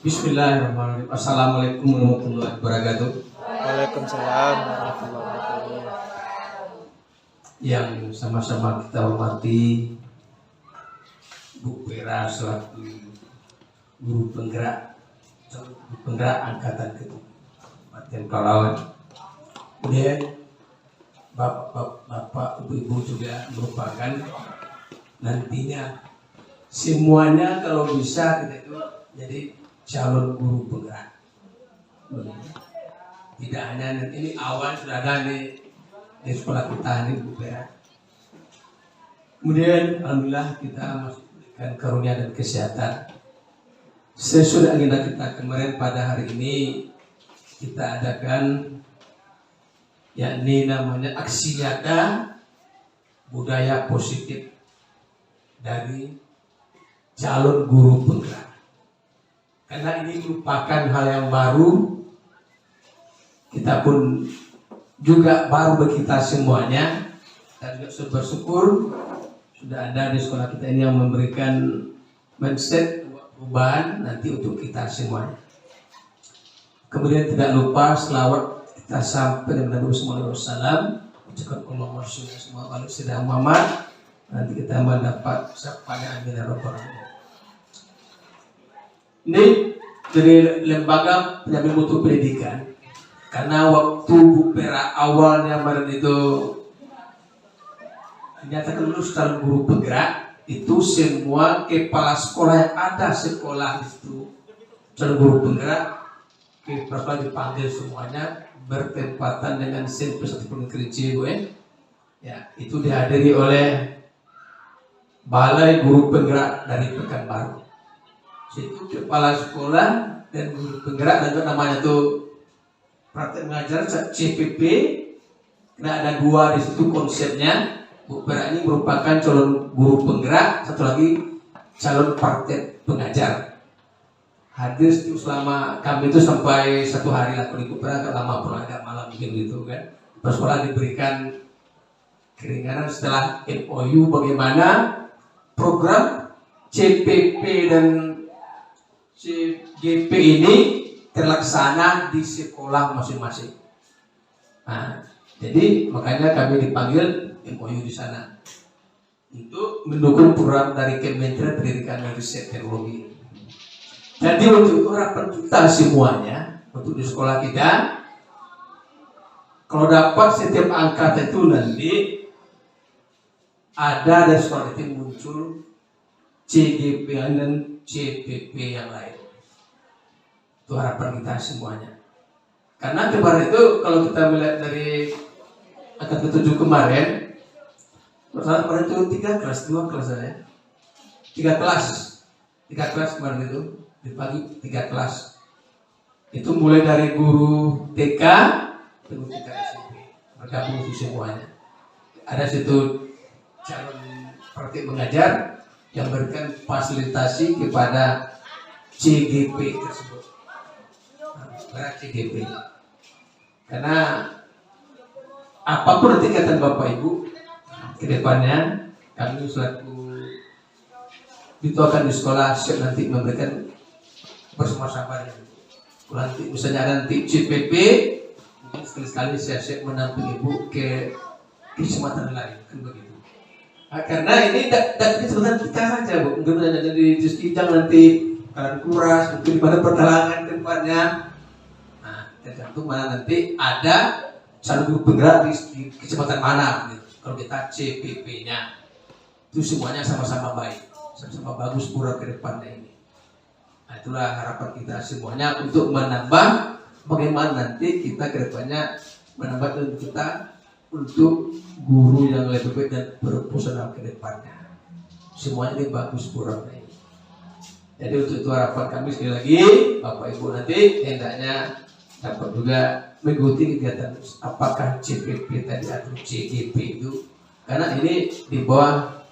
Bismillahirrahmanirrahim. Assalamualaikum warahmatullahi wabarakatuh. Waalaikumsalam warahmatullahi wabarakatuh. Yang sama-sama kita hormati Bu Vera selaku guru penggerak angkatan Kabupaten Palawan. Kemudian bapak ibu-ibu juga merupakan nantinya semuanya kalau bisa kita itu jadi calon guru penggerak. Tidak hanya ini awal sudah ada di sekolah kita ini Bu Vera. Kemudian alhamdulillah kita masih diberikan karunia dan kesehatan. Sesudah agenda kita kemarin pada hari ini kita adakan yakni namanya aksi nyata budaya positif dari calon guru penggerak. Karena ini merupakan hal yang baru, kita pun juga baru bagi kita semuanya, dan juga bersyukur sudah ada di sekolah kita ini yang memberikan mindset perubahan nanti untuk kita semuanya. Kemudian tidak lupa selawat kita sampai dengan Nabi Sallallahu Alaihi Wasallam, ucapkan Allahumma sholli ala sayyidina Muhammad, nanti kita mendapat sapaan amin ya rabbal alamin. Ini dari lembaga penjamin mutu pendidikan. Karena waktu Bu Vera awalnya kemarin itu dinyatakan lulus calon guru penggerak, itu semua kepala sekolah yang ada sekolah itu calon guru penggerak, kepala sekolah dipanggil semuanya bertempatan dengan senpes atau kerinci ya, itu dihadiri oleh balai guru penggerak dari Pekanbaru. Situ kepala sekolah dan guru penggerak, dan namanya tuh praktek mengajar CPP. Karena ada dua di situ konsepnya. Bu Vera ini merupakan calon guru penggerak, satu lagi calon praktek pengajar. Hadir itu selama kami itu sampai 1 hari lah. Kalau Bu Vera agak lama pun agak malam mungkin gitu kan. Sekolah diberikan keringanan setelah MOU bagaimana program CPP dan CGP ini terlaksana di sekolah masing-masing. Nah, jadi makanya kami dipanggil MOU di sana untuk mendukung program dari Kementerian Pendidikan dan Riset Teknologi. Jadi untuk harapan kita semuanya untuk di sekolah kita, kalau dapat setiap angkatan itu nanti ada dari sekolah itu muncul CGP dan CPP yang lain. Itu harapan kita semuanya. Karena kemarin itu kalau kita melihat dari angkatan ke-7 kemarin, masalah kemarin itu 3 kelas, 2 kelas saya. 3 kelas kemarin itu dibagi 3 kelas. Itu mulai dari guru TK ke guru TK SMP. Bergabung itu semuanya. Ada situ calon praktik mengajar yang memberikan fasilitasi kepada CGP tersebut. CGP. Karena apapun nanti kata Bapak Ibu ke depannya, kami selaku dituakan di sekolah siap nanti memberikan bersama-sama. Kalau nanti misalnya ada nanti CPP, mungkin sekali-sekali saya siap menampung Ibu ke kesempatan lain, kan begitu. Nah, karena ini tidak sebenarnya kita saja, Bu. Mungkin ada di Kijang nanti kalian kuras, mungkin di mana pertalangan ke depannya. Nah, tergantung mana nanti ada calon guru penggerak di kecamatan mana. Gitu. Kalau kita CPP-nya itu semuanya sama-sama baik, sama-sama bagus pura ke depannya ini. Nah, itulah harapan kita semuanya untuk menambah bagaimana nanti kita ke depannya menambah ilmu kita untuk guru yang lebih baik dan berprofesional ke depannya. Semuanya ini bagus pura ini. Jadi untuk itu harapan kami sekali lagi Bapak Ibu nanti hendaknya dapat juga mengikuti kegiatan apakah CPP tadi atau CGP itu, karena ini di bawah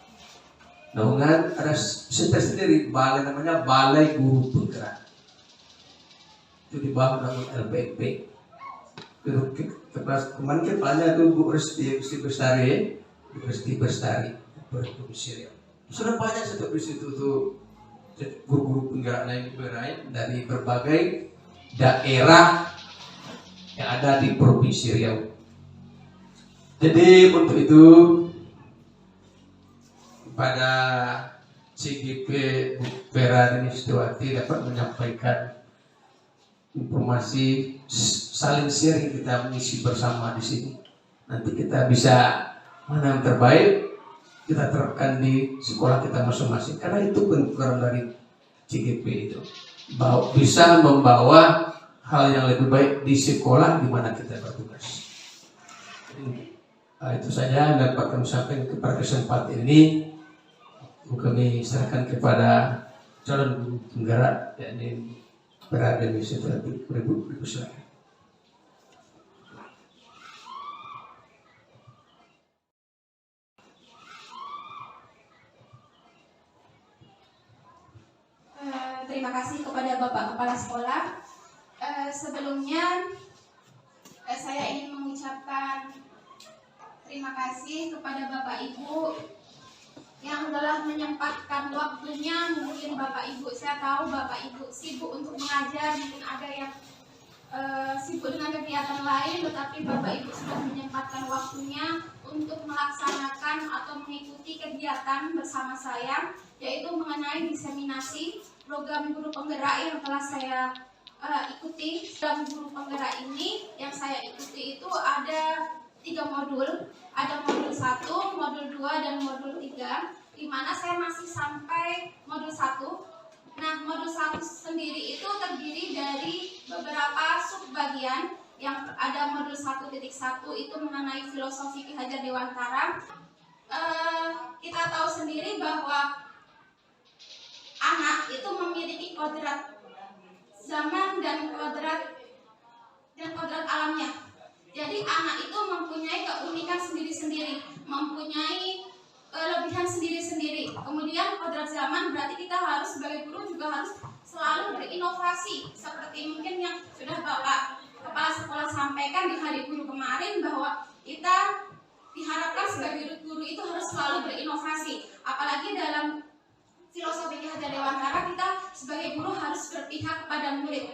naungan ada sendiri balai namanya Balai Guru Penggerak, itu di bawah naungan LPP. Kemarin kepalanya itu Bu Resti Bestari, sudah banyak satu di situ tuh guru-guru penggerak lain dari berbagai daerah yang ada di Provinsi Riau. Jadi untuk itu kepada CGP Vera Deni Setiawati dapat menyampaikan informasi, saling sharing, kita mengisi bersama di sini. Nanti kita bisa mana yang terbaik kita terapkan di sekolah kita masing-masing, karena itu program dari CGP itu bisa membawa hal yang lebih baik di sekolah di mana kita bertugas. Itu saja yang dapat kami sampaikan kepada kesempatan ini. Kami serahkan kepada calon guru penggerak, yakni Vera Deni Setiawati. Ibu silakan. Terima kasih kepada Bapak Kepala Sekolah. Sebelumnya saya ingin mengucapkan terima kasih kepada Bapak Ibu yang telah menyempatkan waktunya. Mungkin Bapak Ibu, saya tahu Bapak Ibu sibuk untuk mengajar, mungkin ada yang sibuk dengan kegiatan lain, tetapi Bapak Ibu sudah menyempatkan waktunya untuk melaksanakan atau mengikuti kegiatan bersama saya, yaitu mengenai diseminasi program guru penggerak yang telah saya ikuti. Program guru penggerak ini yang saya ikuti itu ada 3 modul, ada modul 1, modul 2, dan modul 3, di mana saya masih sampai modul 1. Nah, modul 1 sendiri itu terdiri dari beberapa subbagian, yang ada modul 1.1 itu mengenai filosofi Ki Hajar Dewantara. Kita tahu sendiri bahwa anak itu memiliki kodrat zaman dan kodrat alamnya. Jadi anak itu mempunyai keunikan sendiri-sendiri, mempunyai kelebihan sendiri-sendiri. Kemudian kodrat zaman berarti kita harus sebagai guru juga harus selalu berinovasi, seperti mungkin yang sudah Bapak Kepala Sekolah sampaikan di Hari Guru kemarin, bahwa kita diharapkan sebagai guru itu harus selalu berinovasi. Apalagi dalam filosofi Ki Hajar Dewantara, kita sebagai guru harus berpihak kepada murid,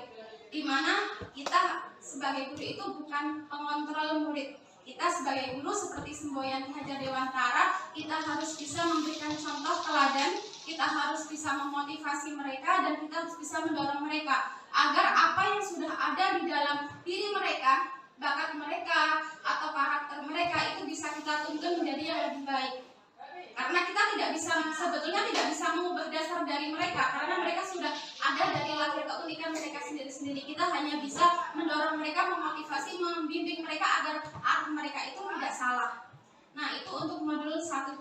di mana kita sebagai guru itu bukan pengontrol murid. Kita sebagai guru seperti semboyan Ki Hajar Dewantara, kita harus bisa memberikan contoh teladan, kita harus bisa memotivasi mereka, dan kita harus bisa mendorong mereka agar apa yang sudah ada di dalam diri mereka, bakat mereka atau karakter mereka itu bisa kita tuntun menjadi yang lebih baik. Karena kita sebetulnya tidak bisa mengubah dasar dari mereka, karena mereka sudah ada dari lahir keunikan mereka sendiri-sendiri. Kita hanya bisa mendorong mereka, memotivasi, membimbing mereka agar arah mereka itu tidak salah. Nah, itu untuk modul 1.1.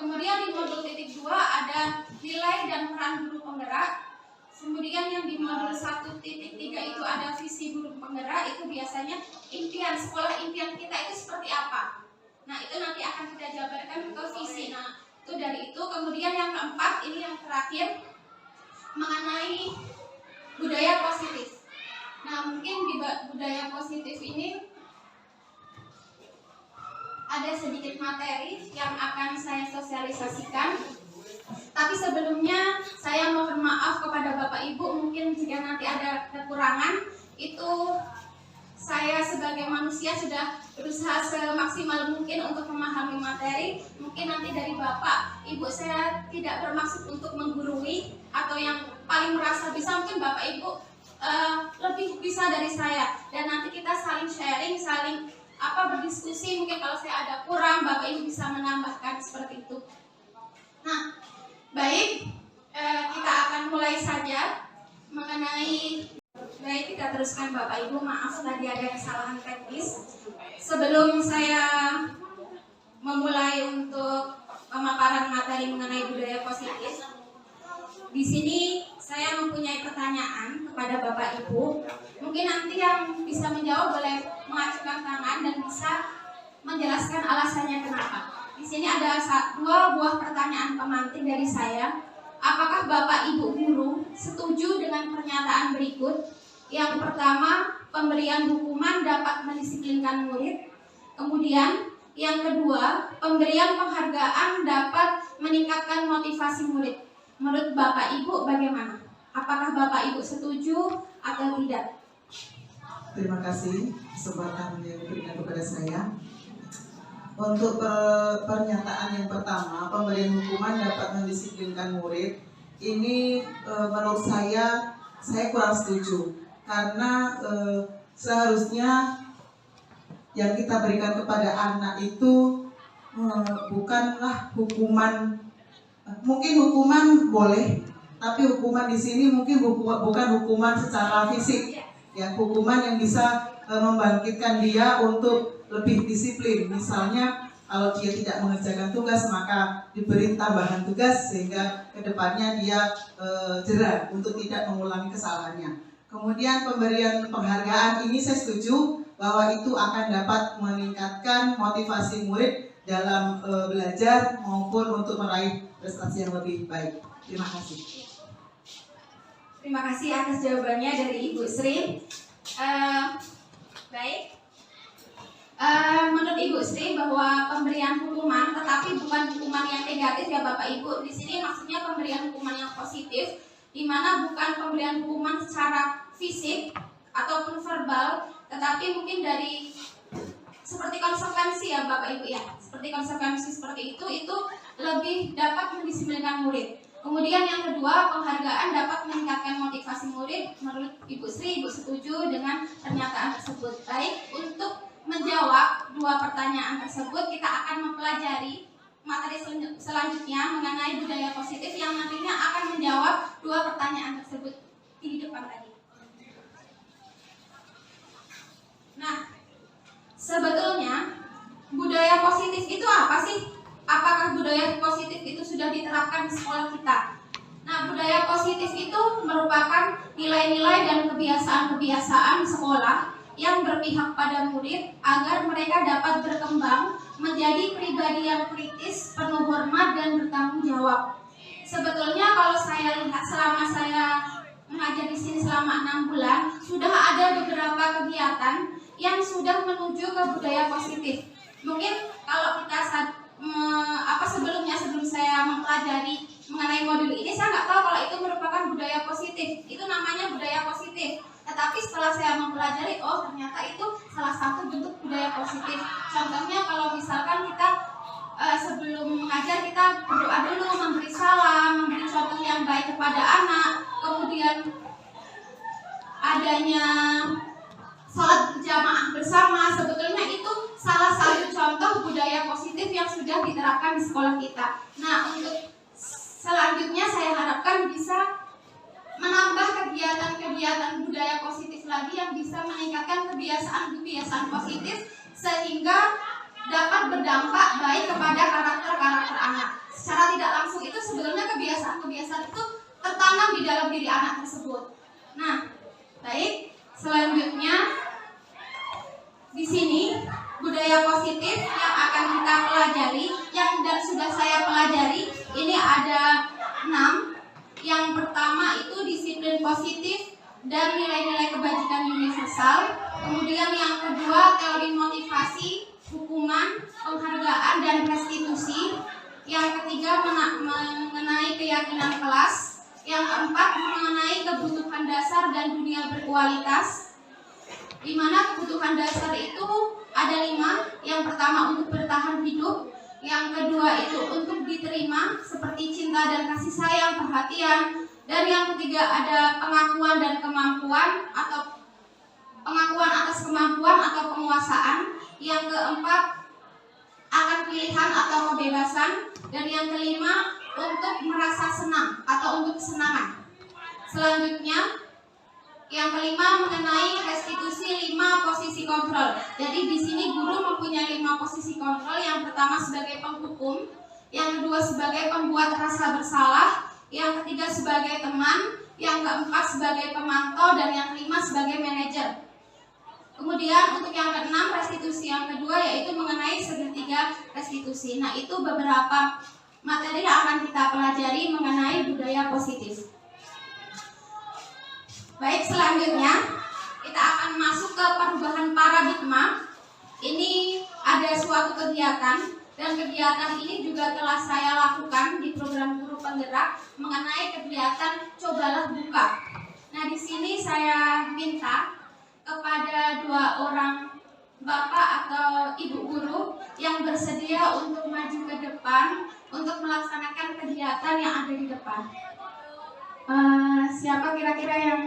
Kemudian di modul 2 ada nilai dan peran guru penggerak. Kemudian yang di modul 1.3 itu ada visi guru penggerak. Itu biasanya impian sekolah, impian kita itu seperti apa. Nah, itu nanti akan kita jabarkan ke visi. Nah, itu dari itu. Kemudian yang keempat, ini yang terakhir, mengenai budaya positif. Nah, mungkin di budaya positif ini ada sedikit materi yang akan saya sosialisasikan. Tapi sebelumnya saya mohon maaf kepada Bapak Ibu, mungkin jika nanti ada kekurangan, itu saya sebagai manusia sudah berusaha semaksimal mungkin untuk memahami materi. Mungkin nanti dari Bapak Ibu saya tidak bermaksud untuk menggurui atau yang paling merasa bisa, mungkin Bapak Ibu lebih bisa dari saya, dan nanti kita saling sharing, saling berdiskusi. Mungkin kalau saya ada kurang, Bapak Ibu bisa menambahkan seperti itu. Nah, baik, kita akan mulai saja mengenai. Baik, kita teruskan Bapak Ibu. Maaf tadi ada kesalahan teknis. Sebelum saya memulai untuk pemaparan materi mengenai budaya positif, di sini saya mempunyai pertanyaan kepada Bapak Ibu. Mungkin nanti yang bisa menjawab boleh mengacungkan tangan dan bisa menjelaskan alasannya kenapa. Di sini ada 2 buah pertanyaan pemantik dari saya. Apakah Bapak Ibu guru setuju dengan pernyataan berikut? Yang pertama, pemberian hukuman dapat mendisiplinkan murid. Kemudian, yang kedua, pemberian penghargaan dapat meningkatkan motivasi murid. Menurut Bapak Ibu bagaimana? Apakah Bapak Ibu setuju atau tidak? Terima kasih kesempatan yang diberikan kepada saya. Untuk pernyataan yang pertama, pemberian hukuman dapat mendisiplinkan murid. Ini menurut saya kurang setuju. Karena seharusnya yang kita berikan kepada anak itu bukanlah hukuman. Mungkin hukuman boleh, tapi hukuman di sini mungkin bukan hukuman secara fisik. Ya, hukuman yang bisa membangkitkan dia untuk lebih disiplin. Misalnya kalau dia tidak mengerjakan tugas maka diberi tambahan tugas sehingga kedepannya dia jerah untuk tidak mengulangi kesalahannya. Kemudian pemberian penghargaan ini saya setuju bahwa itu akan dapat meningkatkan motivasi murid dalam belajar maupun untuk meraih prestasi yang lebih baik. Terima kasih. Terima kasih atas jawabannya dari Ibu Sri. Baik. Menurut Ibu Sri bahwa pemberian hukuman, tetapi bukan hukuman yang negatif ya Bapak Ibu. Di sini maksudnya pemberian hukuman yang positif, di mana bukan pemberian hukuman secara fisik ataupun verbal, tetapi mungkin dari seperti konsekuensi ya Bapak Ibu ya. Seperti konsekuensi seperti itu lebih dapat mendisiplinkan murid. Kemudian yang kedua, penghargaan dapat meningkatkan motivasi murid. Menurut Ibu Sri, Ibu setuju dengan pernyataan tersebut. Baik, untuk menjawab dua pertanyaan tersebut, kita akan mempelajari materi selanjutnya mengenai budaya positif yang nantinya akan menjawab dua pertanyaan tersebut di depan tadi. Nah, sebetulnya budaya positif itu apa sih? Apakah budaya positif itu sudah diterapkan di sekolah kita? Nah, budaya positif itu merupakan nilai-nilai dan kebiasaan-kebiasaan sekolah yang berpihak pada murid agar mereka dapat berkembang menjadi pribadi yang kritis, penuh hormat dan bertanggung jawab. Sebetulnya kalau saya lihat selama saya mengajar di sini selama 6 bulan, sudah ada beberapa kegiatan yang sudah menuju ke budaya positif. Mungkin kalau kita sebelum saya mempelajari mengenai modul ini, saya nggak tahu kalau itu merupakan budaya positif. Itu namanya budaya positif. Tetapi setelah saya mempelajari, oh ternyata itu salah satu bentuk budaya positif. Contohnya kalau misalkan kita sebelum mengajar kita berdoa dulu, memberi salam, memberi contoh yang baik kepada anak, kemudian adanya sholat berjamaah bersama. Sebetulnya itu salah satu contoh budaya positif yang sudah diterapkan di sekolah kita. Nah, untuk selanjutnya saya harapkan bisa menambah kegiatan-kegiatan budaya positif lagi yang bisa meningkatkan kebiasaan-kebiasaan positif sehingga dapat berdampak baik kepada karakter-karakter anak. Secara tidak langsung itu sebetulnya kebiasaan-kebiasaan itu tertanam di dalam diri anak tersebut. Nah, baik, selanjutnya di sini budaya positif yang akan kita pelajari, yang sudah saya pelajari, ini ada 6. Yang pertama itu disiplin positif dan nilai-nilai kebajikan universal. Kemudian yang kedua teori motivasi, hukuman, penghargaan dan restitusi. Yang ketiga mengenai keyakinan kelas. Yang keempat mengenai kebutuhan dasar dan dunia berkualitas. Di mana kebutuhan dasar itu ada 5. Yang pertama untuk bertahan hidup, yang kedua itu untuk diterima seperti cinta dan kasih sayang, perhatian, dan yang ketiga ada pengakuan dan kemampuan atau pengakuan atas kemampuan atau penguasaan. Yang keempat akan pilihan atau kebebasan, dan yang kelima untuk merasa senang atau untuk kesenangan. Selanjutnya yang kelima mengenai restitusi 5 posisi kontrol. Jadi di sini guru mempunyai 5 posisi kontrol. Yang pertama sebagai penghukum, yang kedua sebagai pembuat rasa bersalah, yang ketiga sebagai teman, yang keempat sebagai pemantau, dan yang kelima sebagai manajer. Kemudian untuk yang keenam restitusi yang kedua yaitu mengenai segitiga restitusi. Nah, itu beberapa materi yang akan kita pelajari mengenai budaya positif. Baik, selanjutnya kita akan masuk ke perubahan paradigma. Ini ada suatu kegiatan Dan kegiatan ini juga telah saya lakukan di program guru penggerak mengenai kegiatan Cobalah Buka. Nah, di sini saya minta kepada 2 orang bapak atau ibu guru yang bersedia untuk maju ke depan untuk melaksanakan kegiatan yang ada di depan. Siapa kira-kira yang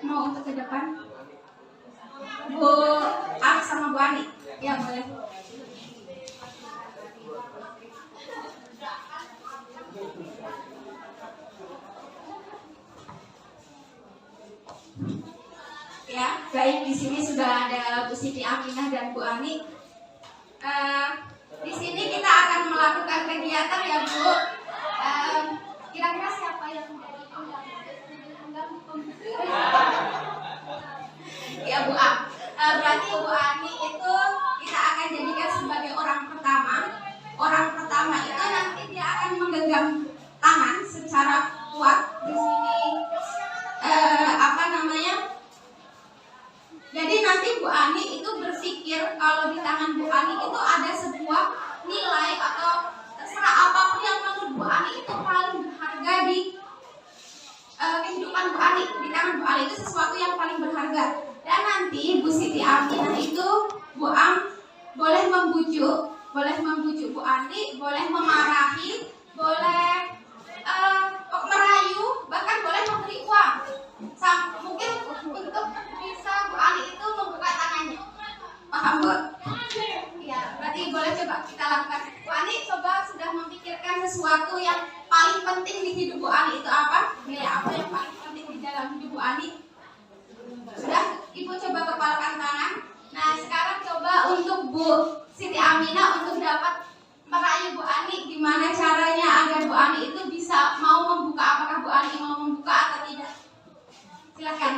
mau untuk ke depan? Bu Ah sama Bu Ani, ya boleh. Ya, baik, di sini sudah ada Bu Siti Aminah dan Bu Ani. Di sini kita akan melakukan kegiatan ya Bu. Kira-kira siapa yang menjadi ya Bu A. Berarti Bu Ani itu kita akan jadikan sebagai orang pertama. Orang pertama itu nanti dia akan menggenggam tangan secara kuat di sini. Jadi nanti Bu Ani itu berpikir kalau di tangan Bu Ani itu ada sebuah nilai atau terserah apapun yang menurut Bu Ani itu paling berharga di kehidupan Bu Ani. Di tangan Bu Ani itu sesuatu yang paling berharga. Dan nanti Bu Siti Aminah itu Bu Am boleh membujuk Bu Ani, boleh memarahi, boleh merayu, bahkan boleh memberi uang. Mungkin untuk bisa Bu Ani itu membuka tangannya. Paham Bu? Ya, berarti boleh coba kita lakukan. Bu Ani coba sudah memikirkan sesuatu yang paling penting di hidup Bu Ani itu apa? Nilai apa yang paling penting di dalam hidup Bu Ani? Sudah? Ibu coba kepalkan tangan. Nah, sekarang coba untuk Bu Siti Aminah untuk dapat merayu Bu Ani gimana caranya agar Bu Ani itu bisa mau membuka, apakah Bu Ani mau membuka atau tidak? Silakan.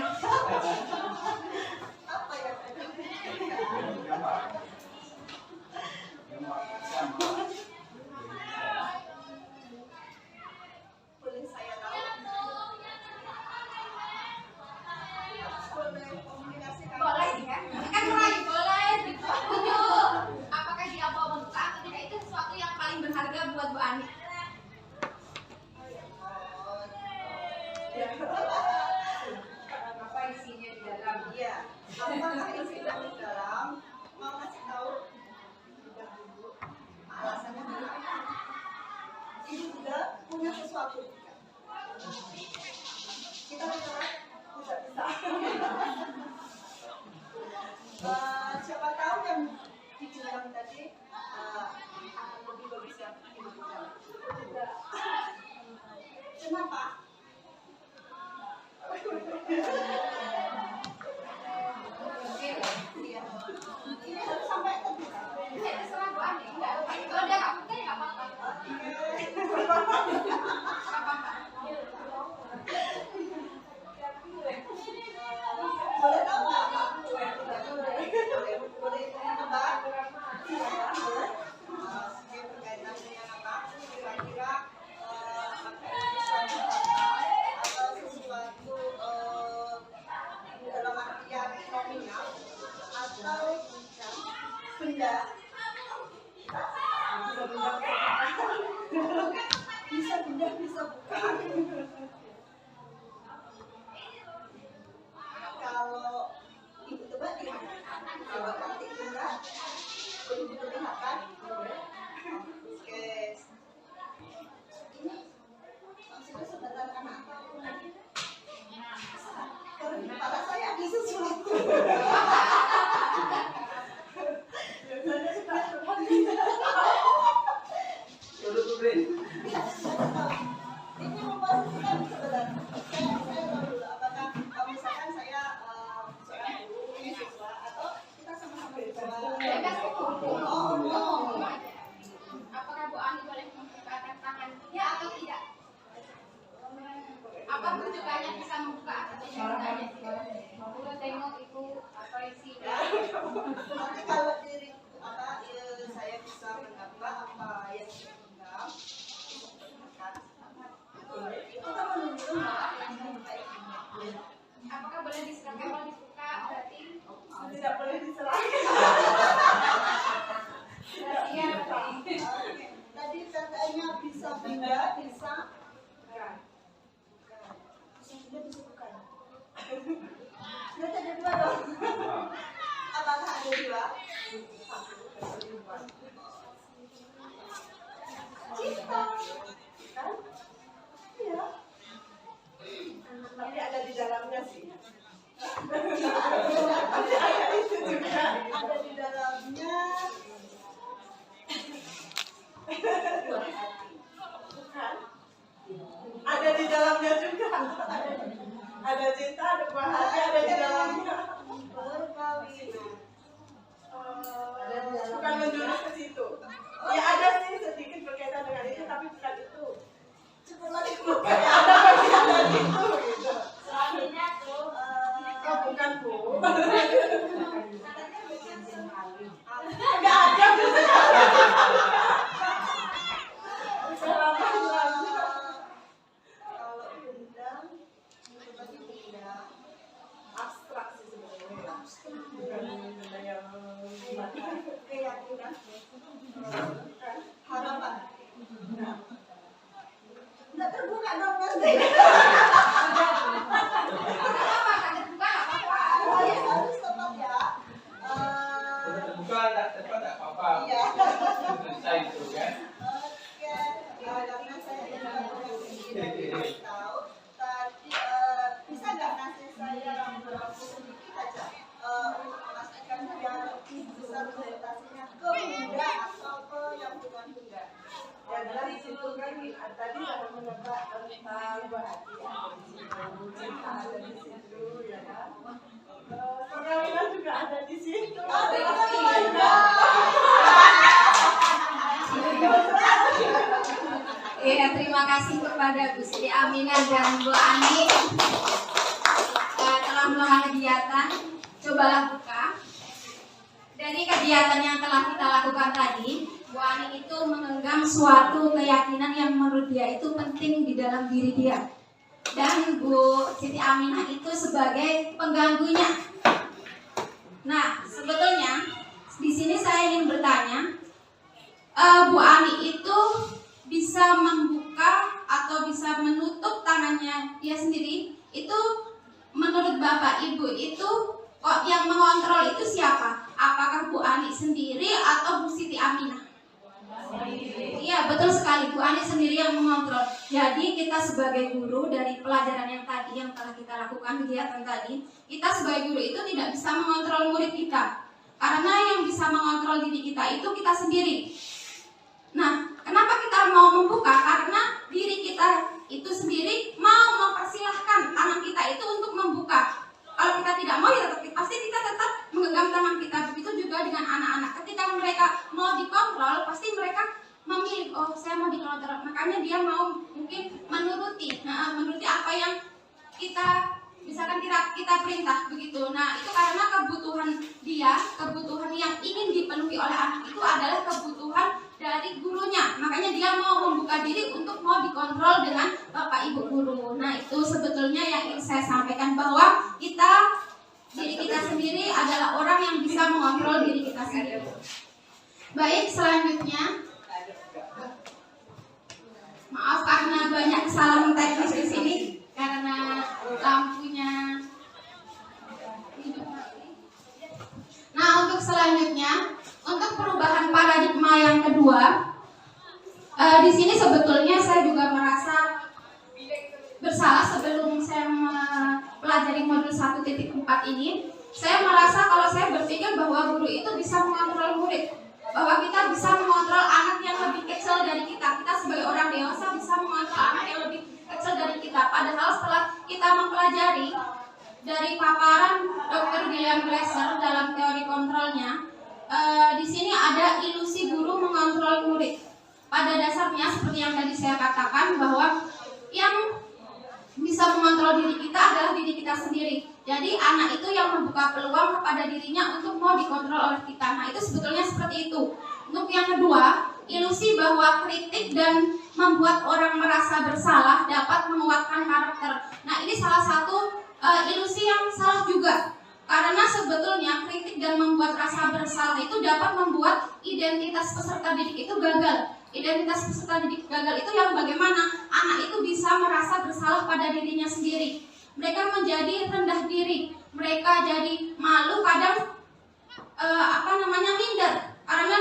Boleh saya tahu? Boleh komunikasikan? Boleh ya. Kan merayu boleh ditunjuk. Apakah dia mau membuka atau tidak, itu sesuatu yang paling berharga buat Bu Ani. Apa isinya di dalam? Iya. Apakah isinya di dalam? Mau kasih tahu? Tidak dulu. Alasannya kenapa? Ini juga punya sesuatu. Kita bicara bisa. Siapa tahu yang dibilang tadi lebih bagus yang dibilang. Kenapa? Ini harus sampai ke Terserah Bu Ani. Kalau dia nggak buka ya nggak apa-apa. boleh tahu nggak? Boleh tebak? Oke, berkaitan dengan apa? Kira-kira atau sesuatu dalam artian nominal atau benda. Bisa benda, bisa bukan. Kalau ibu tebak ya, kalau nanti benda boleh diperlihatkan. Oke, ini maksudnya sebentar anak atau kalau di kepala saya ada sesuatu. Ini memposisikan sebenarnya. Saya tahu dulu apakah misalkan saya seorang guru, ini siswa, atau kita sama-sama siswa. Apakah Bu Ani boleh membukakan tangannya atau tidak? Apa rujukannya bisa membuka atau tidak? Boleh tengok itu apa isinya. Nanti kalau diri saya bisa menebak apa yang diundang, itu kan menunjukkan bahwa yang dibuka ini. Apakah boleh diserahkan kalau dibuka berarti Tidak boleh diserahkan. iya berarti bisa pindah, bisa bukan. Bisa pindah, bisa bukan. Berarti ada dua dong. Apakah ada dua? Cinta, kan? Iya. Tapi ada di dalamnya sih. Ada itu juga. Ada di dalamnya. Bukan? Ada di dalamnya juga. Ada cinta, ada buah hati, ada di dalamnya. Perkawinan. Bukan menjurus ke situ. Ya ada sih sedikit berkaitan dengan itu, tapi bukan itu. Cukup lagi bukan. Ada bagian dari itu gitu. Selanjutnya tuh. Oh bukan bu. Nggak ada gitu. Harapan. Nggak terbuka dong nanti. Harus tetap ya. Terbuka tak apa-apa. Iya. Selesai itu kan. Oke. Karena saya tidak tahu tadi bisa nggak ngasih saya waktu sedikit aja untuk memastikan biar bisa presentasinya ke bunda atau ke yang bukan bunda. Ya dari situ kan tadi saya menebak tentang buah hati cinta ada di situ ya kan. Perkawinan juga ada di situ. Ya, terima kasih kepada Bu Siti Aminah dan Bu Ani telah melakukan kegiatan. Cobalah buka. Dari kegiatan yang telah kita lakukan tadi, Bu Ani itu menggenggam suatu keyakinan yang menurut dia itu penting di dalam diri dia. Dan Bu Siti Aminah itu sebagai pengganggunya. Nah, sebetulnya di sini saya ingin bertanya, Bu Ani itu bisa membuka atau bisa menutup tangannya dia sendiri, itu menurut Bapak Ibu itu kok yang mengontrol itu siapa? Apakah Bu Ani sendiri atau Bu Siti Aminah? Iya, betul sekali, Bu Ani sendiri yang mengontrol. Jadi kita sebagai guru dari pelajaran yang tadi yang telah kita lakukan kegiatan tadi, kita sebagai guru itu tidak bisa mengontrol murid kita. Karena yang bisa mengontrol diri kita itu kita sendiri. Nah, kenapa kita mau membuka? Karena diri kita itu sendiri mau mempersilahkan tangan kita itu untuk membuka. Kalau kita tidak mau, ya pasti kita tetap menggenggam tangan kita. Begitu juga dengan anak-anak. Ketika mereka mau dikontrol, pasti mereka memilih, oh saya mau dikontrol. Makanya dia mau mungkin menuruti apa yang kita misalkan kita perintah begitu. Nah, itu karena kebutuhan dia, kebutuhan yang ingin dipenuhi oleh anak itu adalah kebutuhan dari gurunya. Makanya dia mau membuka diri untuk mau dikontrol dengan Bapak Ibu guru. Nah, itu sebetulnya yang ingin saya sampaikan, bahwa diri kita sendiri adalah orang yang bisa mengontrol diri kita sendiri. Baik, selanjutnya, maaf karena banyak kesalahan teknis di sini karena lampunya hidup mati. Nah, untuk selanjutnya, untuk perubahan paradigma yang kedua, di sini sebetulnya saya juga merasa bersalah sebelum saya mempelajari modul 1.4 ini. Saya merasa kalau saya berpikir bahwa guru itu bisa mengontrol murid, bahwa kita bisa mengontrol anak yang lebih kecil dari kita. Kita sebagai orang dewasa bisa mengontrol anak yang lebih kecil dari kita. Padahal setelah kita mempelajari dari paparan Dr. William Glasser dalam teori kontrolnya, di sini ada ilusi guru mengontrol murid. Pada dasarnya seperti yang tadi saya katakan, bahwa yang bisa mengontrol diri kita adalah diri kita sendiri. Jadi anak itu yang membuka peluang kepada dirinya untuk mau dikontrol oleh kita. Nah, itu sebetulnya seperti itu. Untuk yang kedua, ilusi bahwa kritik dan membuat orang merasa bersalah dapat menguatkan karakter. Nah, ini salah satu ilusi yang salah juga. Karena sebetulnya kritik dan membuat rasa bersalah itu dapat membuat identitas peserta didik itu gagal. identitas peserta didik gagal itu yang bagaimana anak itu bisa merasa bersalah pada dirinya sendiri. Mereka menjadi rendah diri, mereka jadi malu, kadang minder. Karena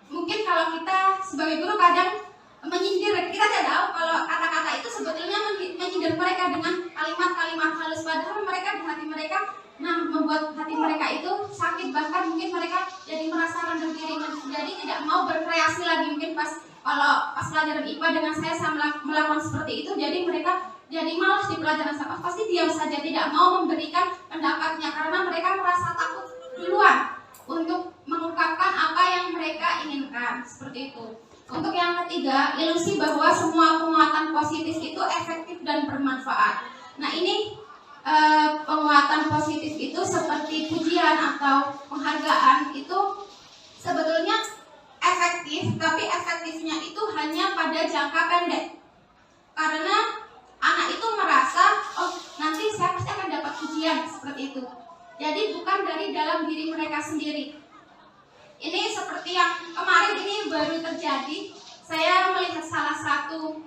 mungkin kalau kita sebagai guru kadang menyindir, kita tidak tahu kalau kata-kata itu sebetulnya menyindir mereka dengan kalimat-kalimat halus, padahal mereka di hati mereka membuat hati mereka itu sakit, bahkan mungkin mereka jadi merasa rendah diri, jadi tidak mau berkreasi lagi. Mungkin pas pelajaran IPA dengan saya melakukan seperti itu, jadi mereka jadi malas di pelajaran sama, pasti diam saja, tidak mau memberikan pendapatnya karena mereka merasa takut duluan untuk mengungkapkan apa yang mereka inginkan, seperti itu. Untuk yang ketiga, ilusi bahwa semua penguatan positif itu efektif dan bermanfaat. Nah, ini penguatan positif itu seperti pujian atau penghargaan itu sebetulnya efektif, tapi efektifnya itu hanya pada jangka pendek. Karena anak itu merasa, oh nanti saya pasti akan dapat pujian, seperti itu. Jadi bukan dari dalam diri mereka sendiri. Ini seperti yang kemarin ini baru terjadi. Saya melihat salah satu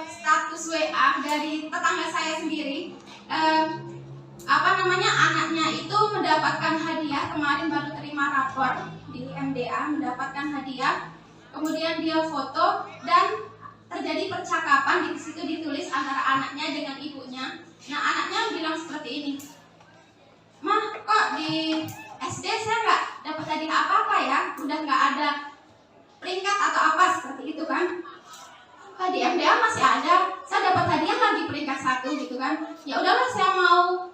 status WA dari tetangga saya sendiri. Anaknya itu mendapatkan hadiah, kemarin baru terima rapor di MDA, mendapatkan hadiah. Kemudian dia foto dan terjadi percakapan, di situ ditulis antara anaknya dengan ibunya. Nah, anaknya bilang seperti ini, "Mah, kok di SD saya nggak dapat hadiah apa-apa ya, udah nggak ada peringkat atau apa," seperti itu kan. Di MDA masih ada, saya dapat hadiah lagi peringkat 1 gitu kan. Ya udahlah, saya mau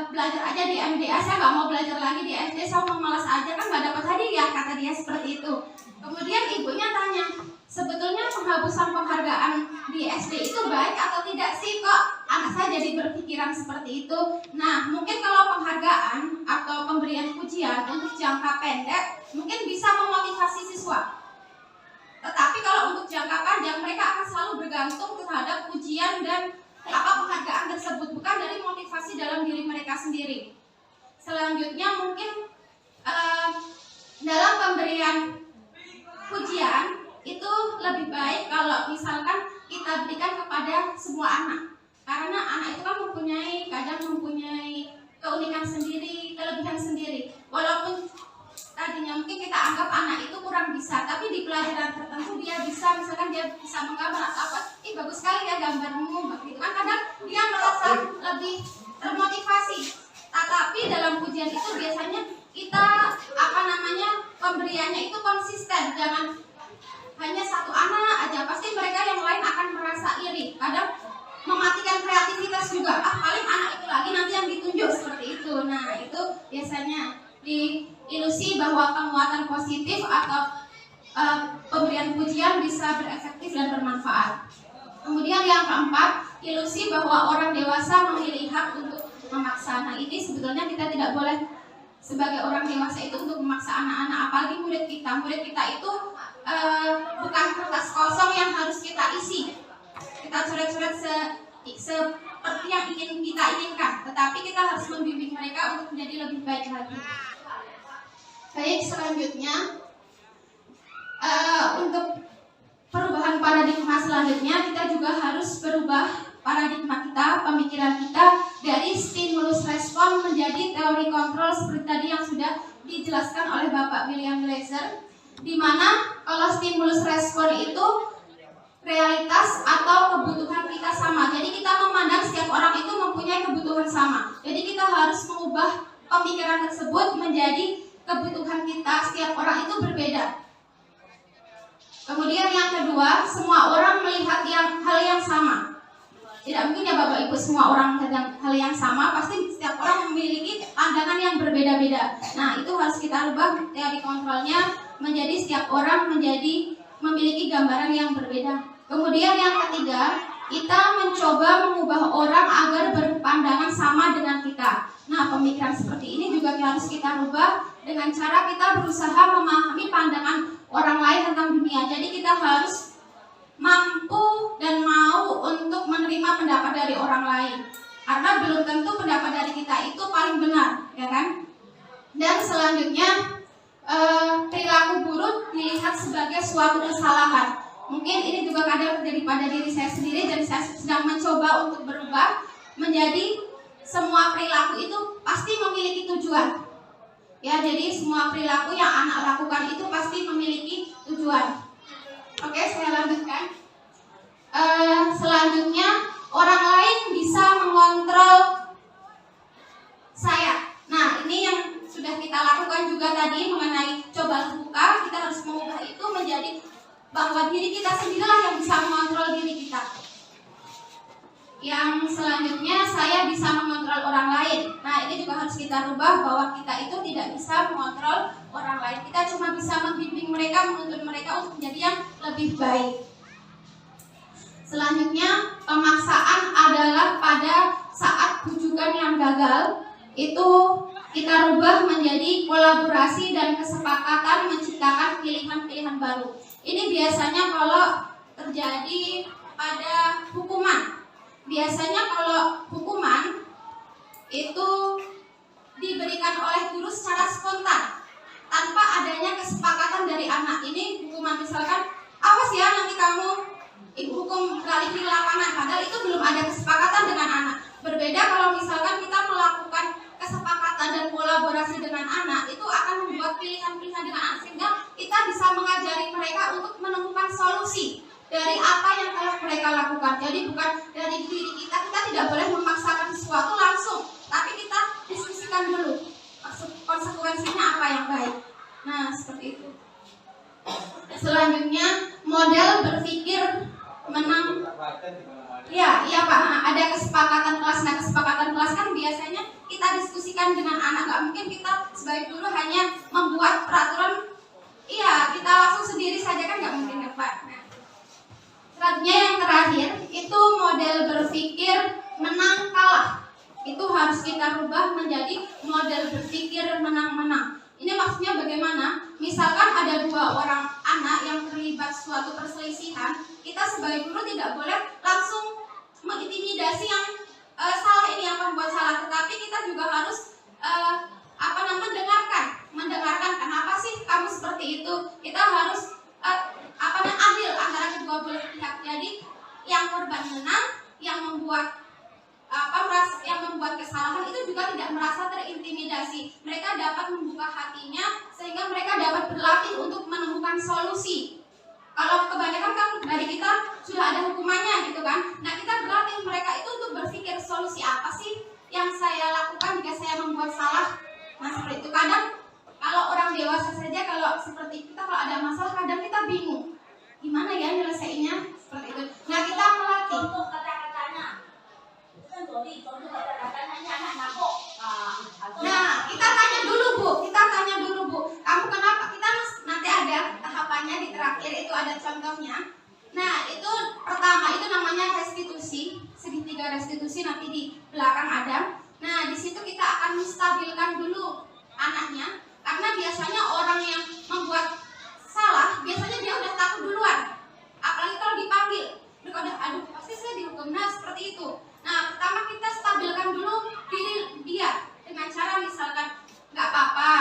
belajar aja di MDA, saya nggak mau belajar lagi di SD, saya mau malas aja kan nggak dapat hadiah, kata dia seperti itu. Kemudian ibunya tanya, sebetulnya penghapusan penghargaan di SD itu baik atau tidak sih, kok anak saya jadi berpikiran seperti itu. Nah, mungkin kalau penghargaan atau pemberian pujian untuk jangka pendek mungkin bisa memotivasi siswa, tetapi kalau untuk jangka panjang mereka akan selalu bergantung terhadap pujian dan penghargaan tersebut, bukan dari motivasi dalam diri mereka sendiri. Selanjutnya mungkin dalam pemberian pujian itu lebih baik kalau misalkan kita berikan kepada semua anak, karena anak itu kan kadang mempunyai keunikan sendiri, kelebihan sendiri. Walaupun tadinya mungkin kita anggap anak itu kurang bisa, tapi di pelajaran tertentu dia bisa, misalkan dia bisa menggambar atau apa, bagus sekali ya gambarmu, begitu kan, kadang dia merasa lebih termotivasi. Tapi dalam pujian itu biasanya kita pemberiannya itu konsisten, jangan hanya satu anak aja, pasti mereka yang lain akan merasa iri, kadang mematikan kreativitas juga, paling anak itu lagi nanti yang ditunjuk, seperti itu. Nah, itu biasanya di ilusi bahwa penguatan positif atau pemberian pujian bisa berefektif dan bermanfaat. Kemudian yang keempat, ilusi bahwa orang dewasa memiliki hak untuk memaksa. Nah, ini sebetulnya kita tidak boleh sebagai orang dewasa itu untuk memaksa anak-anak, apalagi murid kita. Murid kita itu bukan kertas kosong yang harus kita isi, kita coret-coret seperti yang ingin kita inginkan, tetapi kita harus membimbing mereka untuk menjadi lebih baik lagi. Baik, selanjutnya untuk perubahan paradigma selanjutnya, kita juga harus berubah paradigma kita, pemikiran kita dari stimulus respon menjadi teori kontrol seperti tadi yang sudah dijelaskan oleh Bapak William Glaser, di mana kalau stimulus respon itu realitas atau kebutuhan kita sama. Jadi kita memandang setiap orang itu mempunyai kebutuhan sama. Jadi kita harus mengubah pemikiran tersebut menjadi kebutuhan kita setiap orang itu berbeda. Kemudian yang kedua, semua orang melihat hal yang sama. Tidak mungkin ya Bapak Ibu semua orang melihat hal yang sama, pasti setiap orang memiliki pandangan yang berbeda-beda. Nah, itu harus kita rubah teori kontrolnya menjadi setiap orang memiliki gambaran yang berbeda. Kemudian yang ketiga, kita mencoba mengubah orang agar berpandangan sama dengan kita. Nah, pemikiran seperti ini juga harus kita rubah dengan cara kita berusaha memahami pandangan orang lain tentang dunia. Jadi kita harus mampu dan mau untuk menerima pendapat dari orang lain, karena belum tentu pendapat dari kita itu paling benar, ya kan? Dan selanjutnya perilaku buruk dilihat sebagai suatu kesalahan. Mungkin ini juga kadang terjadi pada diri saya sendiri dan saya sedang mencoba untuk berubah menjadi semua perilaku itu pasti memiliki tujuan. Ya, jadi semua perilaku yang anak lakukan itu pasti memiliki tujuan. Oke, saya lanjutkan. Selanjutnya, orang lain bisa mengontrol saya. Nah, ini yang sudah kita lakukan juga tadi mengenai coba terbuka. Kita harus mengubah itu menjadi bahwa diri kita sendirilah yang bisa mengontrol diri kita. Yang selanjutnya, saya bisa mengontrol orang lain. Nah, ini juga harus kita rubah bahwa kita itu tidak bisa mengontrol orang lain. Kita cuma bisa membimbing mereka, menuntun mereka untuk menjadi yang lebih baik. Selanjutnya, pemaksaan adalah pada saat bujukan yang gagal, itu kita rubah menjadi kolaborasi dan kesepakatan menciptakan pilihan-pilihan baru. Ini biasanya kalau terjadi pada hukuman. Biasanya kalau hukuman itu diberikan oleh guru secara spontan tanpa adanya kesepakatan dari anak. Ini hukuman misalkan, awas ya nanti kamu ibu hukum balik di lapangan, padahal itu belum ada kesepakatan dengan anak. Berbeda kalau misalkan kita melakukan kesepakatan dan kolaborasi dengan anak, itu akan membuat pilihan-pilihan dengan anak sehingga kita bisa mengajari mereka untuk menemukan solusi dari apa yang telah mereka lakukan. Jadi bukan dari diri kita tidak boleh memaksakan sesuatu langsung, tapi kita diskusikan dulu konsekuensinya apa yang baik. Nah, seperti itu. Selanjutnya, model berpikir menang. Ya, iya Pak. Nah, ada kesepakatan kelas. Nah, kesepakatan kelas kan biasanya kita diskusikan dengan anak. Gak mungkin kita sebagai guru hanya membuat peraturan. Iya, kita langsung sendiri saja kan gak mungkin ya Pak. Nah, selanjutnya yang terakhir itu model berpikir menang kalah. Itu harus kita rubah menjadi model berpikir menang-menang. Ini maksudnya bagaimana? Misalkan ada dua orang anak yang terlibat suatu perselisihan, kita sebagai guru tidak boleh langsung mengintimidasi yang salah ini yang membuat salah, tetapi kita juga harus mendengarkan kenapa sih kamu seperti itu. Kita harus adil antara kedua belah pihak. Jadi yang korban menang, yang membuat kesalahan itu juga tidak merasa terintimidasi. Mereka dapat membuka hatinya sehingga mereka dapat berlatih untuk menemukan solusi. Kalau kebanyakan kan dari kita sudah ada hukumannya gitu kan. Nah, kita berlatih mereka itu untuk berpikir solusi apa sih yang saya lakukan jika saya membuat salah. Nah, seperti itu. Kadang kalau orang dewasa saja kalau seperti kita kalau ada masalah kadang kita bingung. Gimana ya nyelesainya? Seperti itu. Nah, kita melatih. Contoh kata-katanya. Itu kan contoh kata-katanya anak nabok. Nah, kita tanya dulu Bu. Kamu kenapa? Kita nanti ada tahapannya di terakhir itu ada contohnya. Nah, itu pertama itu namanya restitusi. Segitiga restitusi nanti di belakang ada. Nah, di situ kita akan menstabilkan dulu anaknya. Karena biasanya orang yang membuat salah, biasanya dia udah takut duluan. Apalagi kalau dipanggil, mereka udah aduh pasti saya dihukum. Nah, seperti itu. Nah, pertama kita stabilkan dulu diri dia dengan cara misalkan nggak apa-apa.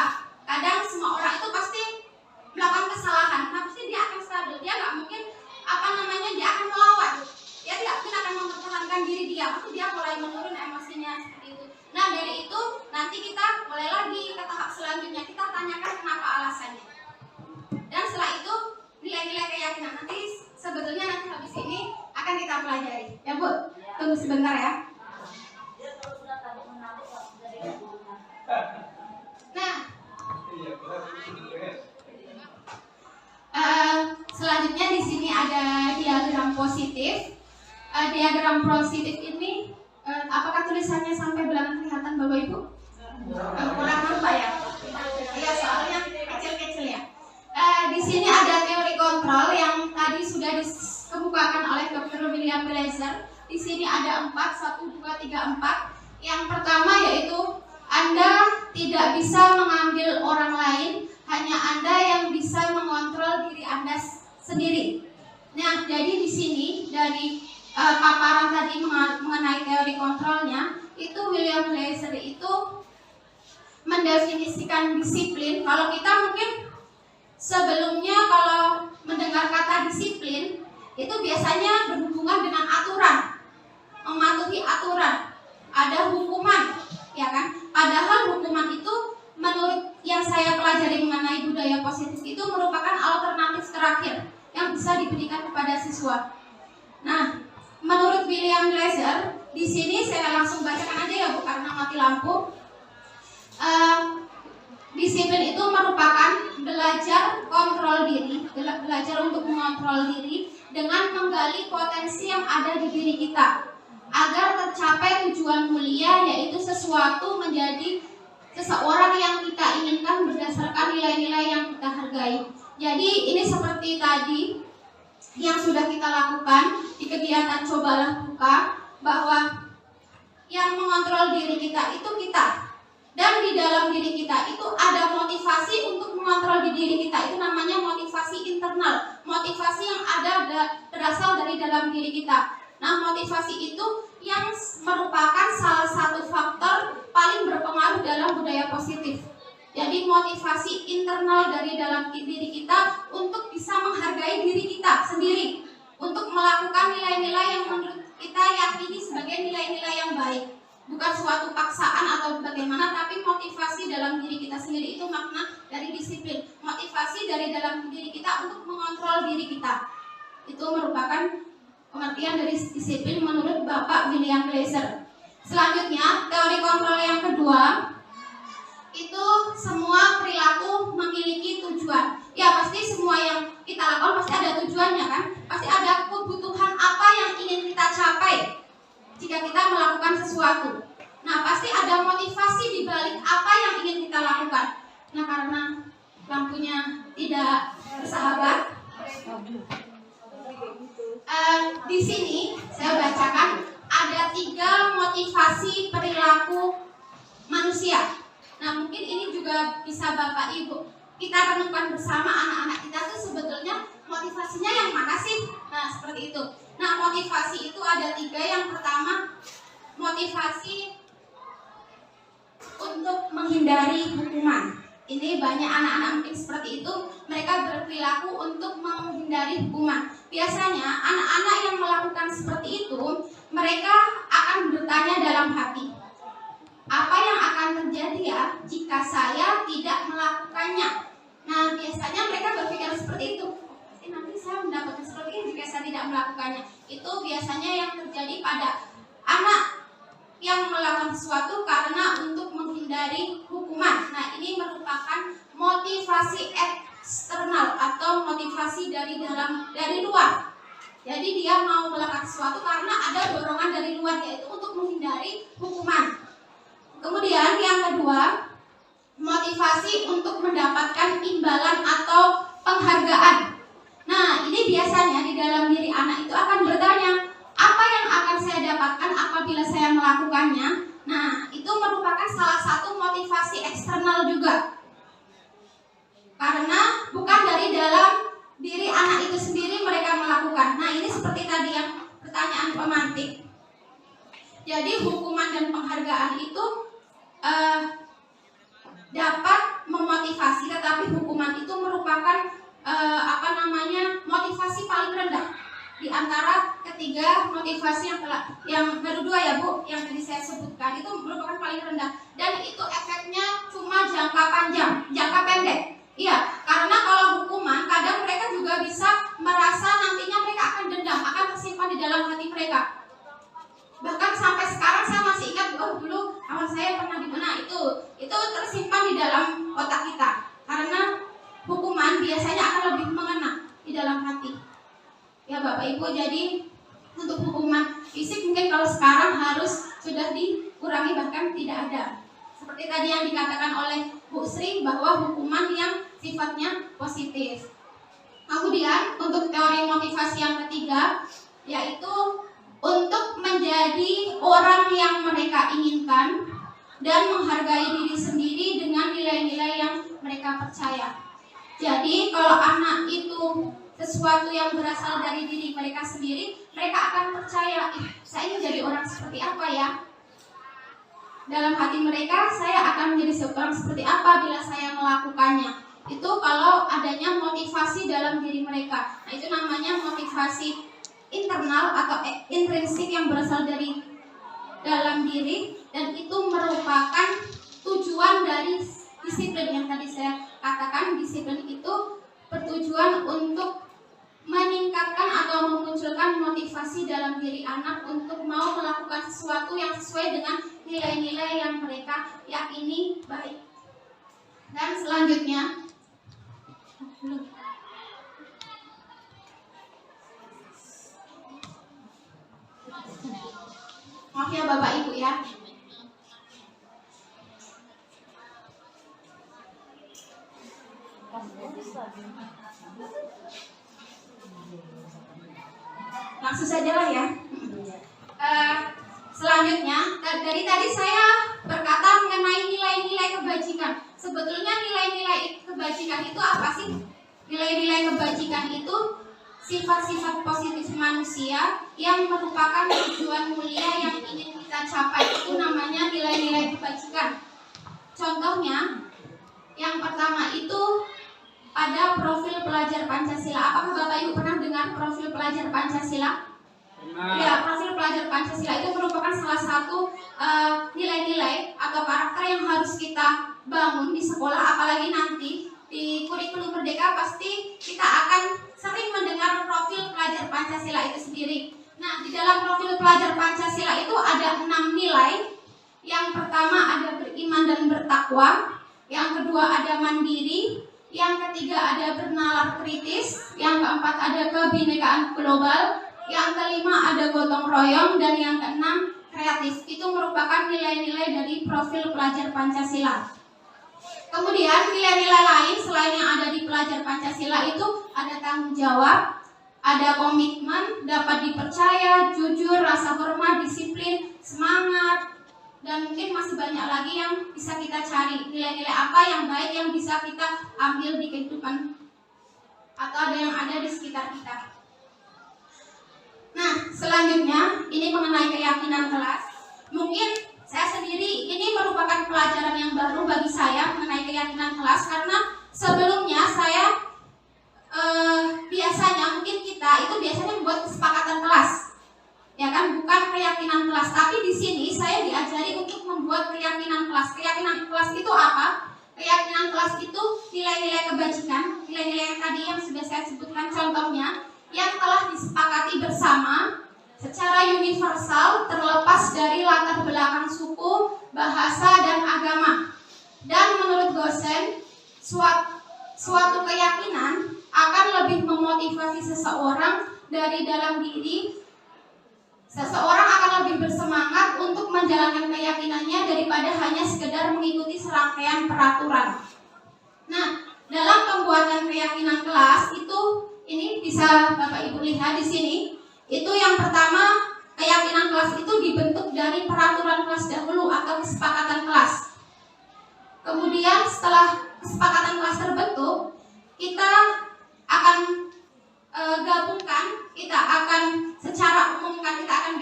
Kadang semua orang itu pasti melakukan kesalahan. Nah, pasti dia akan stabil. Dia nggak mungkin dia akan melawan. Dia tidak mungkin akan mempertahankan diri dia. Pasti dia mulai menurun emosinya seperti itu. Nah, dari itu nanti kita mulai lagi ke tahap selanjutnya. Kita tanyakan kenapa alasannya. Dan setelah itu nilai-nilai keyakinan nanti sebetulnya nanti habis ini akan kita pelajari. Ya Bu, tunggu sebentar ya. Nah, selanjutnya di sini ada diagram positif. Diagram positif ini apakah tulisannya sampai belakang kelihatan Bapak Ibu? Kurang nampak ya? Iya, soalnya kecil-kecil ya. Di sini ada teori kontrol yang tadi sudah dikemukakan oleh Dr. William Blazer. Di sini ada 4, 1, 2, 3, 4. Yang pertama yaitu Anda tidak bisa mengambil orang lain, hanya Anda yang bisa mengontrol diri Anda sendiri. Nah, jadi di sini dari paparan tadi mengenai teori kontrolnya, itu William Blazer itu mendefinisikan disiplin, kalau kita mungkin sebelumnya kalau mendengar kata disiplin itu biasanya berhubungan dengan aturan, mematuhi aturan, ada hukuman, ya kan? Padahal hukuman itu menurut yang saya pelajari mengenai budaya positif itu merupakan alternatif terakhir yang bisa diberikan kepada siswa. Nah, menurut William Glasser, di sini saya langsung bacakan aja ya Bu karena mati lampu. Disiplin itu merupakan belajar kontrol diri, belajar untuk mengontrol diri dengan menggali potensi yang ada di diri kita agar tercapai tujuan mulia, yaitu sesuatu menjadi seseorang yang kita inginkan berdasarkan nilai-nilai yang kita hargai. Jadi ini seperti tadi yang sudah kita lakukan di kegiatan Cobalah Buka, bahwa yang mengontrol diri kita itu kita. Dan di dalam diri kita itu ada motivasi untuk mengontrol di diri kita, itu namanya motivasi internal, motivasi yang ada berasal dari dalam diri kita. Nah, motivasi itu yang merupakan salah satu faktor paling berpengaruh dalam budaya positif. Jadi motivasi internal dari dalam diri kita untuk bisa menghargai diri kita sendiri, untuk melakukan nilai-nilai yang menurut kita yakini sebagai nilai-nilai yang baik. Bukan suatu paksaan atau bagaimana, tapi motivasi dalam diri kita sendiri, itu makna dari disiplin. Motivasi dari dalam diri kita untuk mengontrol diri kita. Itu merupakan pengertian dari disiplin menurut Bapak William Glasser. Selanjutnya, teori kontrol yang kedua, itu semua perilaku memiliki tujuan. Ya, pasti semua yang kita lakukan pasti ada tujuannya kan? Pasti ada kebutuhan apa yang ingin kita capai jika kita melakukan sesuatu. Nah, pasti ada motivasi di balik apa yang ingin kita lakukan. Nah, karena lampunya tidak bersahabat, di sini saya bacakan ada 3 motivasi perilaku manusia. Nah, mungkin ini juga bisa Bapak Ibu kita renungkan bersama, anak-anak kita tuh sebetulnya motivasinya yang mana sih? Nah, seperti itu. Nah, motivasi itu ada 3. Yang pertama, motivasi untuk menghindari hukuman. Ini banyak anak-anak mungkin seperti itu, mereka berperilaku untuk menghindari hukuman. Biasanya anak-anak yang melakukan seperti itu, mereka akan bertanya dalam hati, apa yang akan terjadi ya jika saya tidak melakukannya? Nah, biasanya mereka berpikir seperti itu. Nanti saya mendapatkan seperti ini jika saya tidak melakukannya. Itu biasanya yang terjadi pada anak yang melakukan sesuatu karena untuk menghindari hukuman. Nah, ini merupakan motivasi eksternal atau motivasi dari luar. Jadi dia mau melakukan sesuatu karena ada dorongan dari luar, yaitu untuk menghindari hukuman. Kemudian yang kedua, motivasi untuk mendapatkan imbalan atau penghargaan. Nah, ini biasanya di dalam diri anak itu akan bertanya, apa yang akan saya dapatkan apabila saya melakukannya? Nah, itu merupakan salah satu motivasi eksternal juga. Karena bukan dari dalam diri anak itu sendiri mereka melakukan. Nah, ini seperti tadi yang pertanyaan pemantik. Jadi hukuman dan penghargaan itu dapat memotivasi, tetapi hukuman itu merupakan motivasi paling rendah di antara ketiga motivasi yang baru 2 ya Bu, yang tadi saya sebutkan, itu merupakan paling rendah, dan itu efeknya cuma jangka pendek. Iya, karena kalau hukuman kadang mereka juga bisa merasa nantinya mereka akan dendam, akan tersimpan di dalam hati mereka. Bahkan sampai sekarang saya masih ingat, dulu kawan saya pernah di mana, itu tersimpan di dalam otak kita. Karena hukuman biasanya akan lebih mengena di dalam hati. Ya Bapak Ibu, jadi untuk hukuman fisik mungkin kalau sekarang harus sudah dikurangi, bahkan tidak ada. Seperti tadi yang dikatakan oleh Bu Sri, bahwa hukuman yang sifatnya positif. Kemudian untuk teori motivasi yang ketiga, yaitu untuk menjadi orang yang mereka inginkan dan menghargai diri sendiri dengan nilai-nilai yang mereka percaya. Jadi kalau anak itu sesuatu yang berasal dari diri mereka sendiri, mereka akan percaya, saya ingin jadi orang seperti apa ya? dalam hati mereka, saya akan menjadi seorang seperti apa bila saya melakukannya. Itu kalau adanya motivasi dalam diri mereka. Nah, itu namanya motivasi internal atau intrinsik yang berasal dari dalam diri, dan itu merupakan tujuan dari disiplin yang tadi saya katakan. Disiplin itu bertujuan untuk meningkatkan atau memunculkan motivasi dalam diri anak untuk mau melakukan sesuatu yang sesuai dengan nilai-nilai yang mereka yakini baik. Dan selanjutnya, maaf ya Bapak Ibu ya. Langsung saja lah ya. Selanjutnya, dari tadi saya berkata mengenai nilai-nilai kebajikan. Sebetulnya nilai-nilai kebajikan itu apa sih? Nilai-nilai kebajikan itu sifat-sifat positif manusia yang merupakan tujuan mulia yang ingin kita capai. Itu namanya nilai-nilai kebajikan. Contohnya, yang pertama itu ada profil pelajar Pancasila. Apakah Bapak Ibu pernah dengar profil pelajar Pancasila? Ya, profil pelajar Pancasila itu merupakan salah satu nilai-nilai atau karakter yang harus kita bangun di sekolah. Apalagi nanti di kurikulum Merdeka pasti kita akan sering mendengar profil pelajar Pancasila itu sendiri. Nah, di dalam profil pelajar Pancasila itu ada 6 nilai. Yang pertama ada beriman dan bertakwa. Yang kedua ada mandiri. Yang ketiga ada bernalar kritis. Yang keempat ada kebinekaan global. Yang kelima ada gotong royong. Dan yang keenam kreatif. Itu merupakan nilai-nilai dari profil pelajar Pancasila. Kemudian nilai-nilai lain selain yang ada di pelajar Pancasila itu ada tanggung jawab, ada komitmen, dapat dipercaya, jujur, rasa hormat, disiplin, semangat, dan mungkin masih banyak lagi yang bisa kita cari. Nilai-nilai apa yang baik yang bisa kita ambil di kehidupan atau ada yang ada di sekitar kita. Nah, selanjutnya ini mengenai keyakinan kelas. Mungkin saya sendiri ini merupakan pelajaran yang baru bagi saya mengenai keyakinan kelas, karena sebelumnya saya biasanya mungkin kita itu biasanya membuat kesepakatan kelas, ya kan, bukan keyakinan kelas. Tapi di sini saya diajari untuk membuat keyakinan kelas. Keyakinan kelas itu apa? Keyakinan kelas itu nilai-nilai kebajikan, nilai-nilai yang tadi yang sudah saya sebutkan contohnya, yang telah disepakati bersama secara universal terlepas dari latar belakang suku, bahasa, dan agama. Dan menurut dosen, suatu keyakinan akan lebih memotivasi seseorang dari dalam diri. Seseorang akan lebih bersemangat untuk menjalankan keyakinannya daripada hanya sekedar mengikuti serangkaian peraturan. Nah, dalam pembuatan keyakinan kelas itu, ini bisa Bapak Ibu lihat di sini. Itu yang pertama, keyakinan kelas itu dibentuk dari peraturan kelas dahulu atau kesepakatan kelas. Kemudian setelah kesepakatan kelas terbentuk, kita akan gabungkan, kita akan secara umumkan, kita akan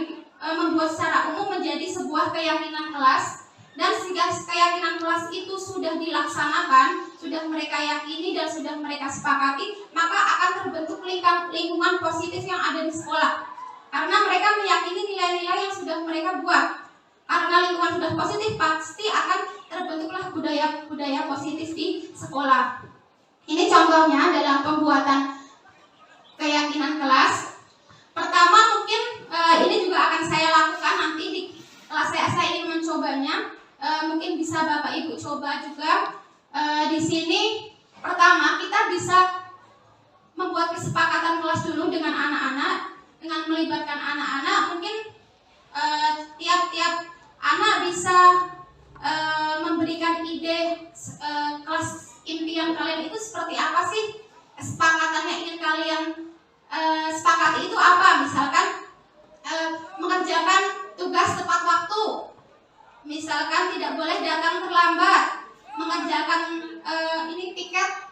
membuat secara umum menjadi sebuah keyakinan kelas. Dan jika keyakinan kelas itu sudah dilaksanakan, sudah mereka yakini dan sudah mereka sepakati, maka akan terbentuk lingkungan positif yang ada di sekolah. Karena mereka meyakini nilai-nilai yang sudah mereka buat. Karena lingkungan sudah positif, pasti akan terbentuklah budaya positif di sekolah. Ini contohnya dalam pembuatan keyakinan kelas. Pertama mungkin ini juga akan saya lakukan nanti di kelas saya ingin mencobanya. Mungkin bisa Bapak Ibu coba juga. Di sini pertama kita bisa membuat kesepakatan kelas dulu dengan anak-anak, dengan melibatkan anak-anak. Mungkin tiap-tiap anak bisa memberikan ide kelas impian kalian itu seperti apa sih, kesepakatannya ingin kalian sepakati itu apa. Misalkan mengerjakan tugas tepat waktu, misalkan tidak boleh datang terlambat, mengerjakan ini tiket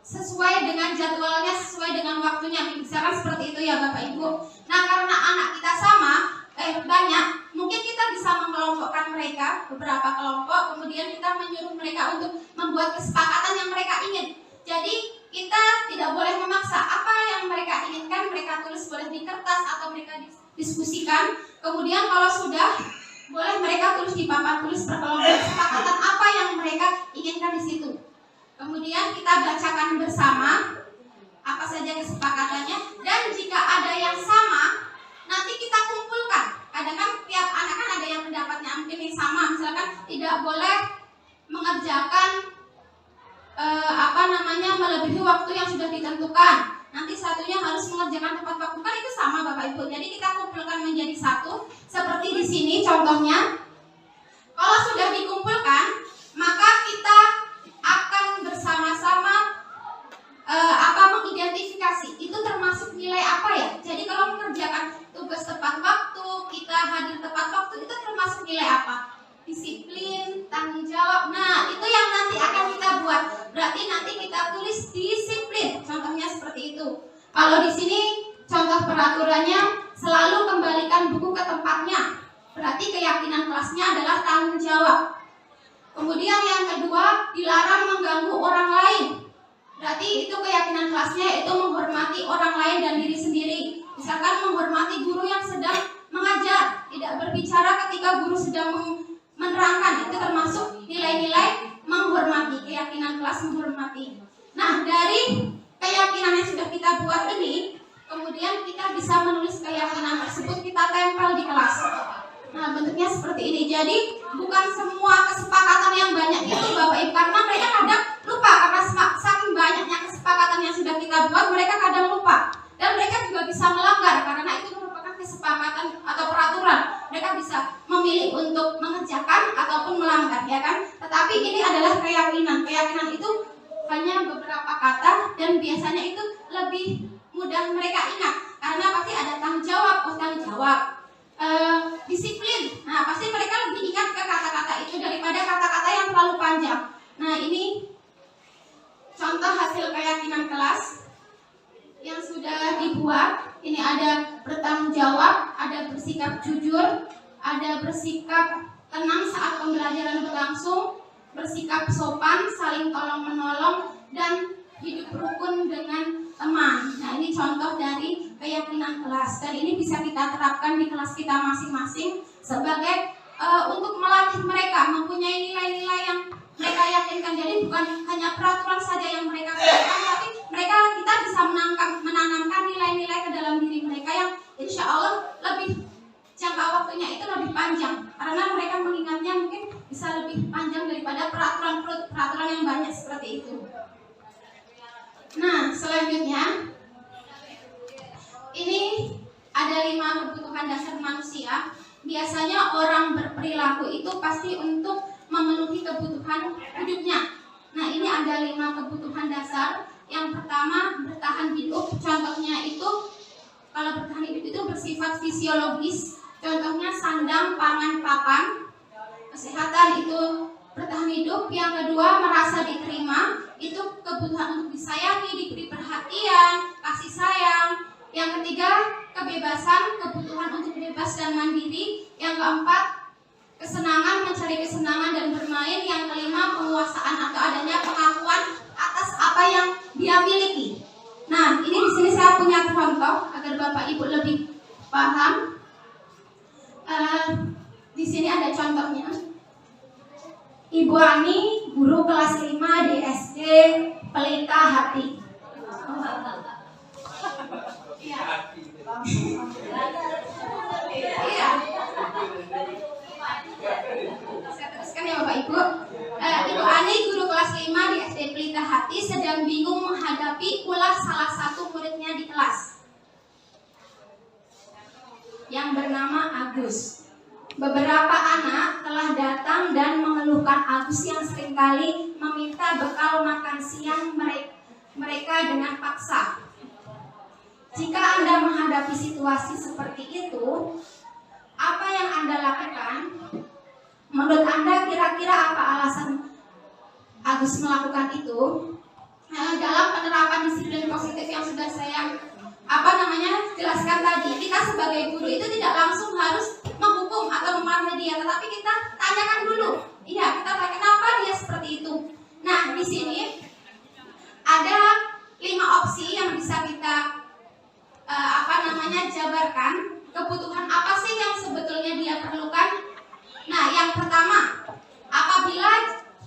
sesuai dengan jadwalnya, sesuai dengan waktunya, misalkan seperti itu ya Bapak Ibu. Nah, karena anak kita sama, banyak, mungkin kita bisa mengelompokkan mereka beberapa kelompok, kemudian kita menyuruh mereka untuk membuat kesepakatan yang mereka ingin. Jadi kita tidak boleh memaksa. Apa yang mereka inginkan mereka tulis boleh di kertas atau mereka diskusikan. Kemudian kalau sudah, boleh mereka tulis di papan tulis berkelompok kesepakatan apa yang mereka inginkan di situ. Kemudian kita bacakan bersama apa saja kesepakatannya, dan jika ada yang sama nanti kita kumpulkan. Kadang kan tiap anak kan ada yang pendapatnya mungkin yang sama, misalkan tidak boleh mengerjakan melebihi waktu yang sudah ditentukan. Nanti satunya harus mengerjakan tepat waktu, kan itu sama Bapak Ibu. Jadi kita kumpulkan menjadi satu. Seperti di sini contohnya. Kalau sudah dikumpulkan, maka kita akan bersama-sama mengidentifikasi itu termasuk nilai apa ya. Jadi kalau mengerjakan tugas tepat waktu, kita hadir tepat waktu, itu termasuk nilai apa? Disiplin, tanggung jawab. Nah, itu yang nanti akan kita buat. Berarti nanti kita tulis disiplin. Contohnya seperti itu. Kalau di sini contoh peraturannya, selalu kembalikan buku ke tempatnya. Berarti keyakinan kelasnya adalah tanggung jawab. Kemudian yang kedua, dilarang mengganggu orang lain. Berarti itu keyakinan kelasnya, itu menghormati orang lain dan diri sendiri. Misalkan menghormati guru yang sedang mengajar, tidak berbicara ketika guru sedang menerangkan, itu termasuk nilai-nilai menghormati, keyakinan kelas menghormati. Nah, dari keyakinan yang sudah kita buat ini, kemudian kita bisa menulis keyakinan tersebut, kita tempel di kelas. Nah, bentuknya seperti ini. Jadi bukan semua kesepakatan yang banyak itu Bapak Ibu, karena mereka kadang lupa, karena saking banyaknya kesepakatan yang sudah kita buat, mereka kadang lupa. Dan mereka juga bisa melanggar, karena itu merupakan kesepakatan atau peraturan. Mereka bisa memilih untuk mengerjakan ataupun melanggar, ya kan? Tetapi ini adalah keyakinan. Keyakinan itu hanya beberapa kata dan biasanya itu lebih mudah mereka ingat, karena pasti ada tanggung jawab, tanggung jawab. Disiplin. Nah, pasti mereka lebih ingat ke kata-kata itu daripada kata-kata yang terlalu panjang. Nah, ini contoh hasil keyakinan kelas yang sudah dibuat. Ini ada bertanggung jawab, ada bersikap jujur, ada bersikap tenang saat pembelajaran berlangsung, bersikap sopan, saling tolong menolong, dan hidup rukun dengan teman. Nah, ini contoh dari keyakinan kelas, dan ini bisa kita terapkan di kelas kita masing-masing sebagai untuk melatih mereka mempunyai nilai-nilai yang mereka yakinkan. Jadi bukan hanya peraturan saja yang mereka kerjakan, tapi kita bisa menanamkan nilai-nilai ke dalam diri mereka yang insya Allah lebih jangka waktunya itu lebih panjang, karena mereka mengingatnya mungkin bisa lebih panjang daripada peraturan yang banyak seperti itu. Nah, selanjutnya ini ada 5 kebutuhan dasar manusia. Biasanya orang berperilaku itu pasti untuk memenuhi kebutuhan hidupnya. Nah, ini ada 5 kebutuhan dasar. Yang pertama, bertahan hidup. Contohnya itu, kalau bertahan hidup itu bersifat fisiologis. Contohnya sandang, pangan, papan. Kesehatan itu bertahan hidup. Yang kedua, merasa diterima. Itu kebutuhan untuk disayangi, diberi perhatian, kasih sayang. Yang ketiga, kebebasan, kebutuhan untuk bebas dan mandiri. Yang keempat, kesenangan, mencari kesenangan dan bermain. Yang kelima, penguasaan atau adanya pengakuan atas apa yang dia miliki. Nah, ini di sini saya punya contoh agar Bapak Ibu lebih paham. Di sini ada contohnya. Ibu Ani, guru kelas 5 di SD Pelita Hati. Iya. Saya teruskan ya Bapak Ibu. Ibu Ani, guru kelas 5 di SD Pelita Hati, sedang bingung menghadapi ulah salah satu muridnya di kelas yang bernama Agus. Beberapa anak telah datang dan mengeluhkan Agus yang seringkali meminta bekal makan siang mereka dengan paksa. Jika Anda menghadapi situasi seperti itu, apa yang Anda lakukan? Menurut Anda kira-kira apa alasan Agus melakukan itu? Dalam penerapan disiplin positif yang sudah saya jelaskan tadi, kita sebagai guru itu tidak langsung harus menghukum atau memarahi dia, tetapi kita tanyakan dulu. Iya, kita tanya kenapa dia seperti itu. Nah, di sini ada 5 opsi yang bisa kita jabarkan. Kebutuhan apa sih yang sebetulnya dia perlukan? Nah, yang pertama, apabila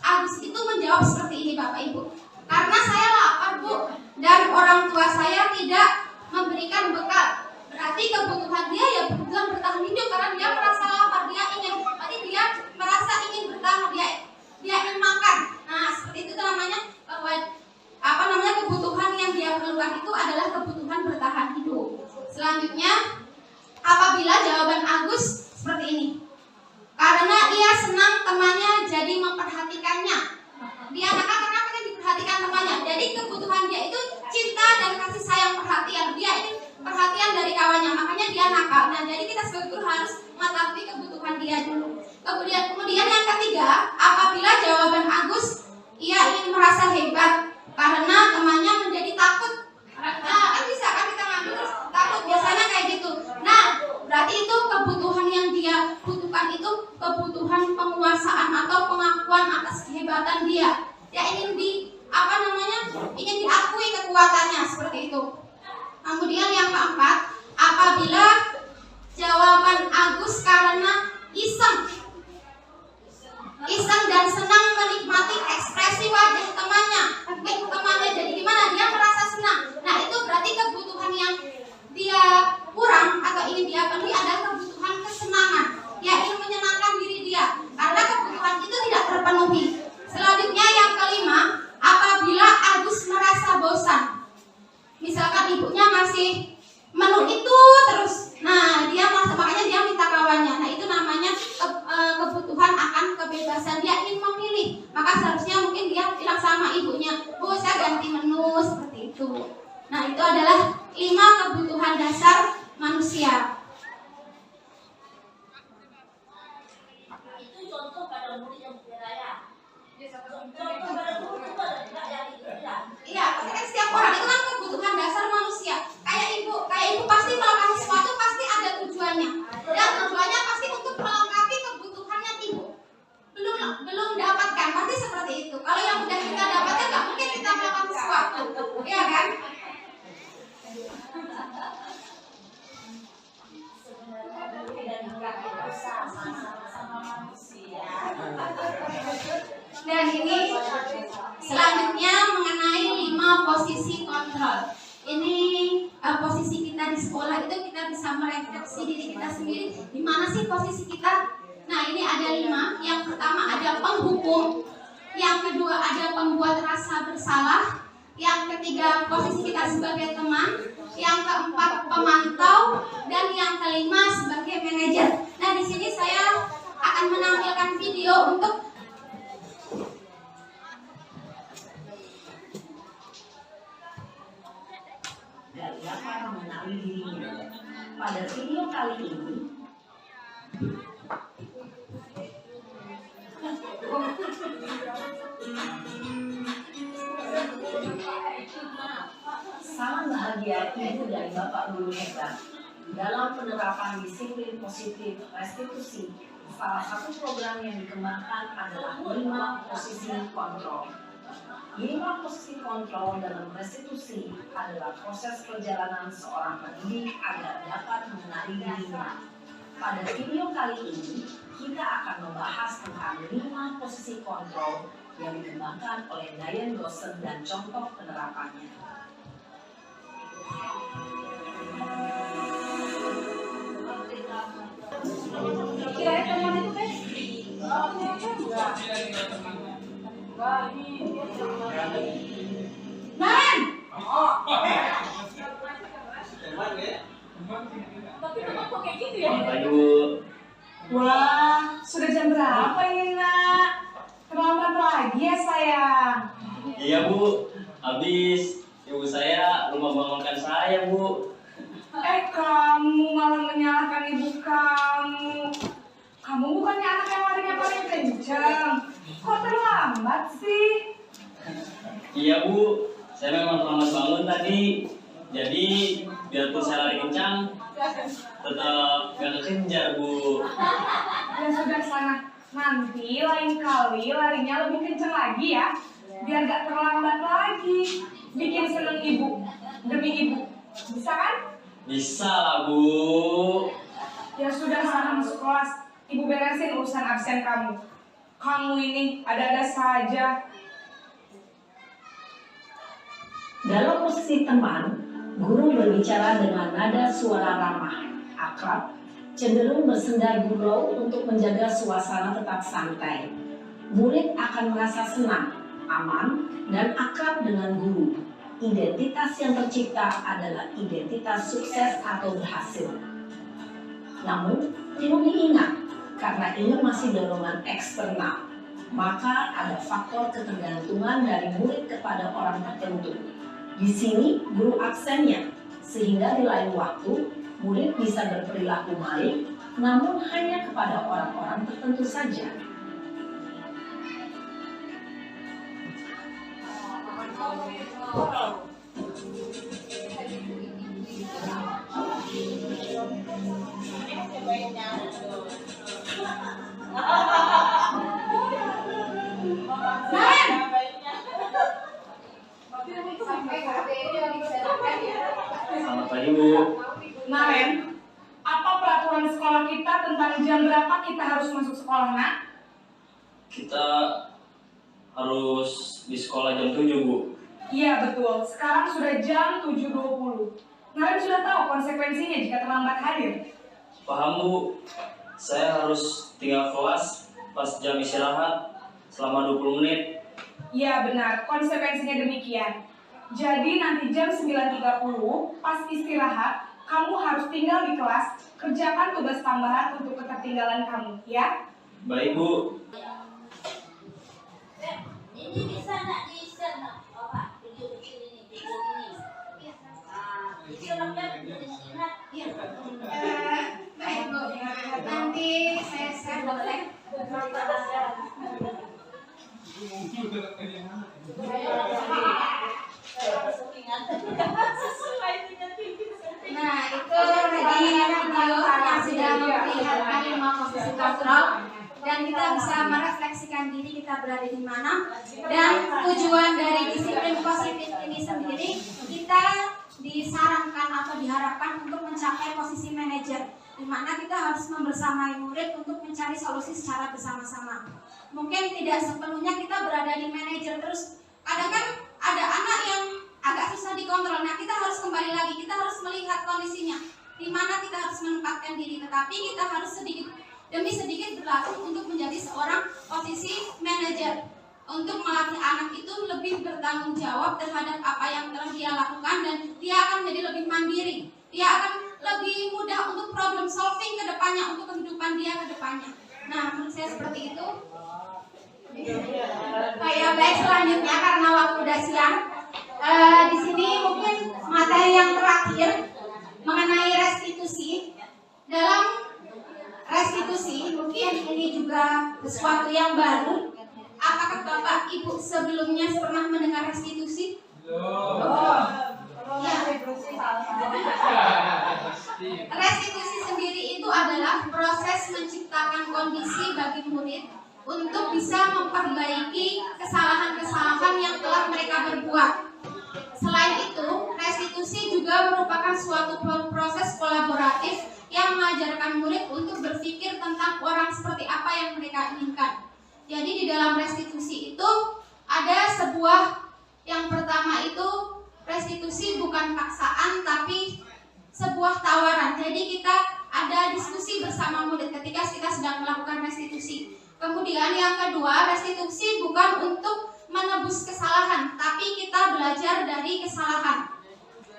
Agus itu menjawab seperti ini, Bapak Ibu, karena saya lapar, Bu, dan orang tua saya tidak memberikan bekal, berarti kebutuhan dia ya kebutuhan bertahan hidup, karena dia merasa lapar, dia merasa ingin bertahan, dia ingin makan. Nah, seperti itu namanya bahwa kebutuhan yang dia perlukan itu adalah kebutuhan bertahan hidup. Selanjutnya, apabila jawaban Agus seperti ini, karena ia senang temannya jadi memperhatikannya. Dia nakal karena pengen diperhatikan temannya. Jadi kebutuhan dia itu cinta dan kasih sayang, perhatian. Dia ingin perhatian dari kawannya, makanya dia nakal. Nah, jadi kita sebagai guru harus mengetahui kebutuhan dia dulu. Kemudian yang ketiga, apabila jawaban Agus, ia ingin merasa hebat karena temannya menjadi takut. Nah, kan bisa kan kita ngambil terus takut, biasanya kayak gitu. Nah, berarti itu kebutuhan yang dia butuhkan itu kebutuhan penguasaan atau pengakuan atas kehebatan dia. Dia ingin ingin diakui kekuatannya, seperti itu. Kemudian yang keempat, apabila jawaban Agus karena iseng dan senang menikmati ekspresi wajah temannya. Jadi gimana? Dia merasa senang. Nah, itu berarti kebutuhan yang dia kurang atau ingin dia penuhi adalah kebutuhan kesenangan. Dia ingin menyenangkan diri dia, karena kebutuhan itu tidak terpenuhi. Selanjutnya yang kelima, apabila Agus merasa bosan, misalkan ibunya masih menu itu terus, nah makanya dia minta kawannya. Nah, itu namanya kebutuhan akan kebebasan. Dia ingin memilih, maka seharusnya mungkin dia bilang sama ibunya, Bu, saya ganti menu, seperti itu. Nah, itu adalah 5 kebutuhan dasar manusia. Itu contoh pada murid yang beraya. Contoh pada guru itu ada juga yang itu ya. Iya, pasti kan setiap orang itu kan kebutuhan dasar manusia. Kayak ibu pasti melakukan sesuatu pasti ada tujuannya. Dan tujuannya pasti untuk melengkapi kebutuhannya ibu. Belum dapatkan, pasti seperti itu. Kalau yang udah kita dapatkan nggak mungkin kita melakukan sesuatu, iya kan? Dan ini selanjutnya mengenai 5 posisi kontrol. Ini posisi kita di sekolah itu kita bisa merefleksi diri kita sendiri. Di mana sih posisi kita? Nah, ini ada 5. Yang pertama ada penghukum, yang kedua ada pembuat rasa bersalah, yang ketiga posisi kita sebagai teman, yang keempat pemantau, dan yang kelima sebagai manajer. Nah, di sini saya akan menampilkan video untuk cara mengenali dirinya. Pada video kali ini, sangat bahagia Ibu dan Bapak guru hebat dalam penerapan disiplin positif restitusi. Salah satu program yang dikembangkan adalah 5 posisi kontrol. 5 posisi kontrol dalam restitusi adalah proses perjalanan seorang pendidik agar dapat mengenali dirinya. Pada video kali ini, kita akan membahas tentang 5 posisi kontrol yang dikembangkan oleh Diane Dawson dan contoh penerapannya. Wah, sudah jam berapa ini, Nak? Terlambat lagi ya, sayang? Iya, Bu. Habis ibu saya lupa bangunkan saya, Bu. Kamu malah menyalahkan ibu kamu. Kamu bukannya anak yang larinya paling kencang. Kok terlambat sih? Iya, Bu. Saya memang terlambat bangun tadi. Jadi biarpun saya lari kencang, tetap gak kekejar, Bu. Ya sudah sana, nanti lain kali larinya lebih kencang lagi ya, biar gak terlambat lagi. Bikin seneng ibu, demi ibu. Bisa kan? Bisa lah, Bu. Ya sudah sana masuk kelas. Ibu beresin urusan absen kamu. Kamu ini ada-ada saja. Dalam posisi teman, guru berbicara dengan nada suara ramah, akrab, cenderung bersendar gurau untuk menjaga suasana tetap santai. Murid akan merasa senang, aman, dan akrab dengan guru. Identitas yang tercipta adalah identitas sukses atau berhasil. Namun, perlu diingat, karena ini masih dorongan eksternal, maka ada faktor ketergantungan dari murid kepada orang tertentu. Di sini guru aksennya, sehingga di lain waktu murid bisa berperilaku baik, namun hanya kepada orang-orang tertentu saja. Selamat pagi, Bu. Naren, apa peraturan sekolah kita tentang jam berapa kita harus masuk sekolah, nak? Kita harus di sekolah jam 7, Bu. Iya betul, sekarang sudah jam 7.20. Naren sudah tahu konsekuensinya jika terlambat hadir. Paham, Bu. Saya harus tinggal kelas pas jam istirahat selama 20 menit. Iya benar, konsekuensinya demikian. Jadi nanti jam 9.30 pas istirahat, kamu harus tinggal di kelas, kerjakan tugas tambahan untuk ketertinggalan kamu, ya? Baik, Bu. Ini bisa nggak di-share nak? Bapak, video kecil ini, video ini. Tolongnya ingat. Baik Bu, nanti saya share boleh. Nah, itu tadi video yang sudah memperlihatkan 5 posisi kontrol dan kita bisa merefleksikan diri kita berada di mana, dan tujuan dari disiplin positif ini sendiri kita disarankan atau diharapkan untuk mencapai posisi manajer, di mana kita harus membersamai murid untuk mencari solusi secara bersama-sama. Mungkin tidak sepenuhnya kita berada di manajer terus, kadang kan ada anak yang agak susah dikontrol. Nah, kita harus kembali lagi, kita harus melihat kondisinya, di mana kita harus menempatkan diri, tetapi kita harus sedikit demi sedikit berlatih untuk menjadi seorang posisi manajer, untuk melatih anak itu lebih bertanggung jawab terhadap apa yang telah dia lakukan, dan dia akan menjadi lebih mandiri, dia akan lebih mudah untuk problem solving ke depannya, untuk kehidupan dia ke depannya. Nah, menurut saya seperti itu. Ya, baik, selanjutnya karena waktu udah siang, di sini mungkin materi yang terakhir mengenai restitusi. Dalam restitusi mungkin ini juga sesuatu yang baru. Apakah Bapak Ibu sebelumnya pernah mendengar restitusi? Ya. Restitusi sendiri itu adalah proses menciptakan kondisi bagi murid untuk bisa memperbaiki kesalahan-kesalahan yang telah mereka berbuat. Selain itu, restitusi juga merupakan suatu proses kolaboratif yang mengajarkan murid untuk berpikir tentang orang seperti apa yang mereka inginkan. Jadi di dalam restitusi itu ada sebuah, yang pertama itu restitusi bukan paksaan tapi sebuah tawaran. Jadi kita ada diskusi bersama murid ketika kita sedang melakukan restitusi. Kemudian yang kedua, restitusi bukan untuk menebus kesalahan, tapi kita belajar dari kesalahan.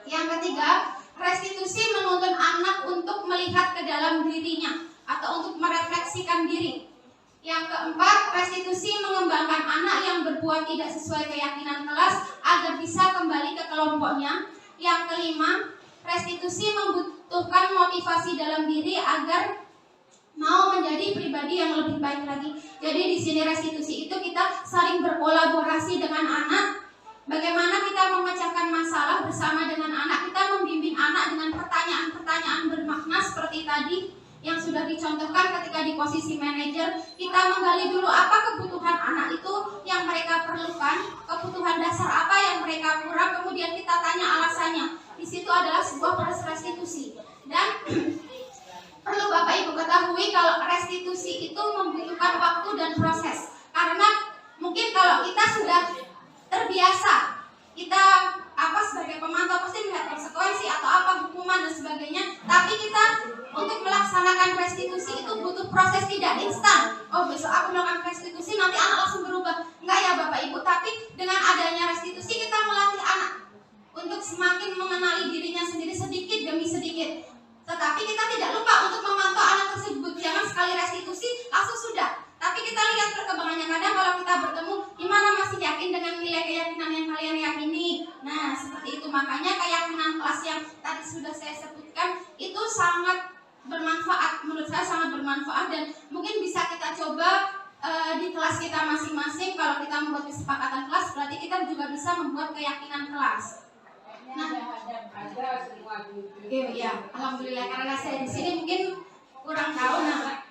Yang ketiga, restitusi menuntun anak untuk melihat ke dalam dirinya atau untuk merefleksikan diri. Yang keempat, restitusi mengembangkan anak yang berbuat tidak sesuai keyakinan kelas agar bisa kembali ke kelompoknya. Yang kelima, restitusi membutuhkan motivasi dalam diri agar mau menjadi pribadi yang lebih baik lagi. Jadi di sini restitusi itu kita saling berkolaborasi dengan anak. Bagaimana kita memecahkan masalah bersama dengan anak, kita membimbing anak dengan pertanyaan bermakna seperti tadi yang sudah dicontohkan ketika di posisi manajer. Kita menggali dulu apa kebutuhan anak itu yang mereka perlukan, kebutuhan dasar apa yang mereka kurang, kemudian kita tanya alasannya. Di situ adalah sebuah proses restitusi. Dan perlu Bapak Ibu ketahui kalau restitusi itu membutuhkan waktu dan proses. Karena mungkin kalau kita sudah terbiasa, kita sebagai pemantau pasti melihat konsekuensi atau apa hukuman dan sebagainya, tapi kita untuk melaksanakan restitusi itu butuh proses, tidak instan. Oh, besok aku melakukan restitusi nanti anak langsung berubah. Enggak ya Bapak Ibu, tapi dengan adanya restitusi kita melatih anak untuk semakin mengenali dirinya sendiri sedikit demi sedikit. Tetapi kita tidak lupa untuk memantau anak tersebut. Jangan sekali restitusi langsung sudah. Tapi kita lihat perkembangannya. Kadang kalau kita bertemu, gimana masih yakin dengan nilai keyakinan yang kalian yakini? Nah, seperti itu. Makanya keyakinan kelas yang tadi sudah saya sebutkan itu sangat bermanfaat. Menurut saya sangat bermanfaat dan mungkin bisa kita coba di kelas kita masing-masing. Kalau kita membuat kesepakatan kelas, berarti kita juga bisa membuat keyakinan kelas. Nah, iya, alhamdulillah karena saya di sini mungkin kurang tahu. Nah,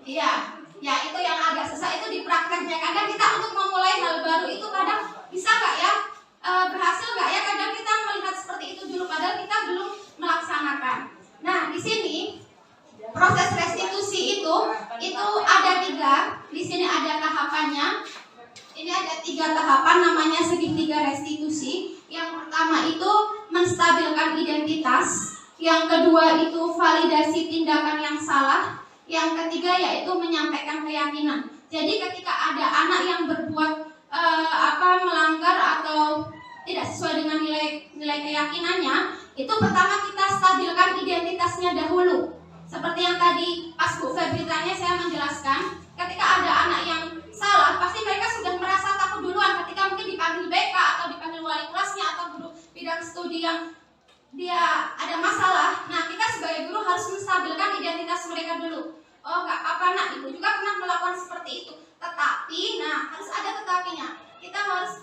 iya, ya itu yang agak susah itu di prakteknya. Kadang kita untuk memulai hal baru itu kadang bisa nggak ya, berhasil nggak ya? Kadang kita melihat seperti itu dulu, padahal kita belum melaksanakan. Nah, di sini proses restitusi itu ada 3. Di sini ada tahapannya. Ini ada 3 tahapan, namanya segitiga restitusi. Yang pertama itu menstabilkan identitas, yang kedua itu validasi tindakan yang salah, yang ketiga yaitu menyampaikan keyakinan. Jadi ketika ada anak yang berbuat melanggar atau tidak sesuai dengan nilai keyakinannya, itu pertama kita stabilkan identitasnya dahulu. Seperti yang tadi pas Bu Febri tanya, saya menjelaskan, ketika ada anak yang salah, pasti mereka sudah merasa takut duluan ketika mungkin dipanggil BK atau dipanggil wali kelasnya atau guru bidang studi yang dia ada masalah. Nah, kita sebagai guru harus menstabilkan identitas mereka dulu. Oh, nggak apa nak, ibu juga pernah melakukan seperti itu. Tetapi, nah harus ada tetapinya. Kita harus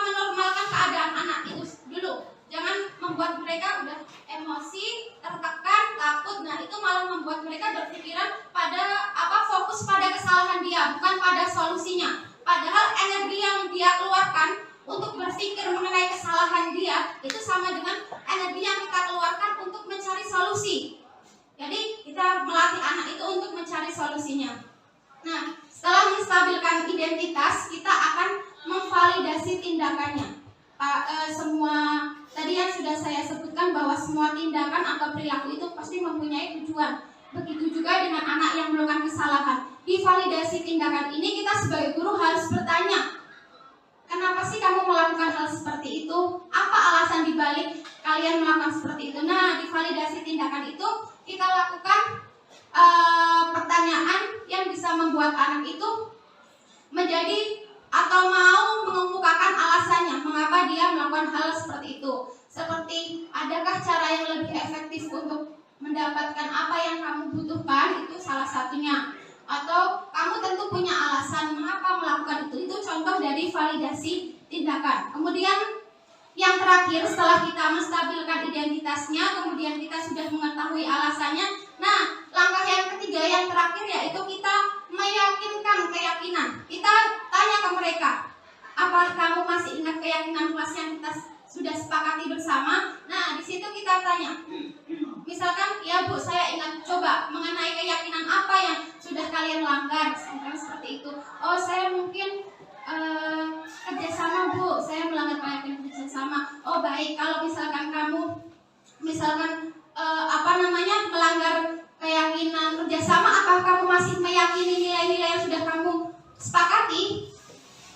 menormalkan keadaan anak itu dulu. Jangan membuat mereka udah emosi, tertekan, takut. Nah, itu malah membuat mereka berpikiran pada fokus pada kesalahan dia, bukan pada solusinya. Padahal energi yang dia keluarkan untuk berpikir mengenai kesalahan dia itu sama dengan energi yang kita keluarkan untuk mencari solusi. Jadi kita melatih anak itu untuk mencari solusinya. Nah, setelah menstabilkan identitas, kita akan memvalidasi tindakannya. Semua tadi yang sudah saya sebutkan bahwa semua tindakan atau perilaku itu pasti mempunyai tujuan. Begitu juga dengan anak yang melakukan kesalahan. Di validasi tindakan ini kita sebagai guru harus bertanya, kenapa sih kamu melakukan hal seperti itu? Apa alasan dibalik kalian melakukan seperti itu? Nah, di validasi tindakan itu kita lakukan pertanyaan yang bisa membuat anak itu menjadi atau mau mengemukakan alasannya mengapa dia melakukan hal seperti itu. Seperti, adakah cara yang lebih efektif untuk mendapatkan apa yang kamu butuhkan? Itu salah satunya. Atau kamu tentu punya alasan mengapa melakukan itu. Itu contoh dari validasi tindakan. Kemudian yang terakhir, setelah kita menstabilkan identitasnya, kemudian kita sudah mengetahui alasannya. Nah, langkah yang ketiga yang terakhir yaitu kita meyakinkan keyakinan. Kita tanya ke mereka, apa kamu masih ingat keyakinan kelas yang kita sudah sepakati bersama? Nah, di situ kita tanya, misalkan, ya Bu, saya ingat, coba mengenai keyakinan apa yang sudah kalian langgar, seperti itu. Oh, saya mungkin kerjasama Bu, saya melanggar keyakinan kerjasama. Oh baik, kalau misalkan kamu melanggar keyakinan kerjasama, apakah kamu masih meyakini nilai-nilai yang sudah kamu sepakati?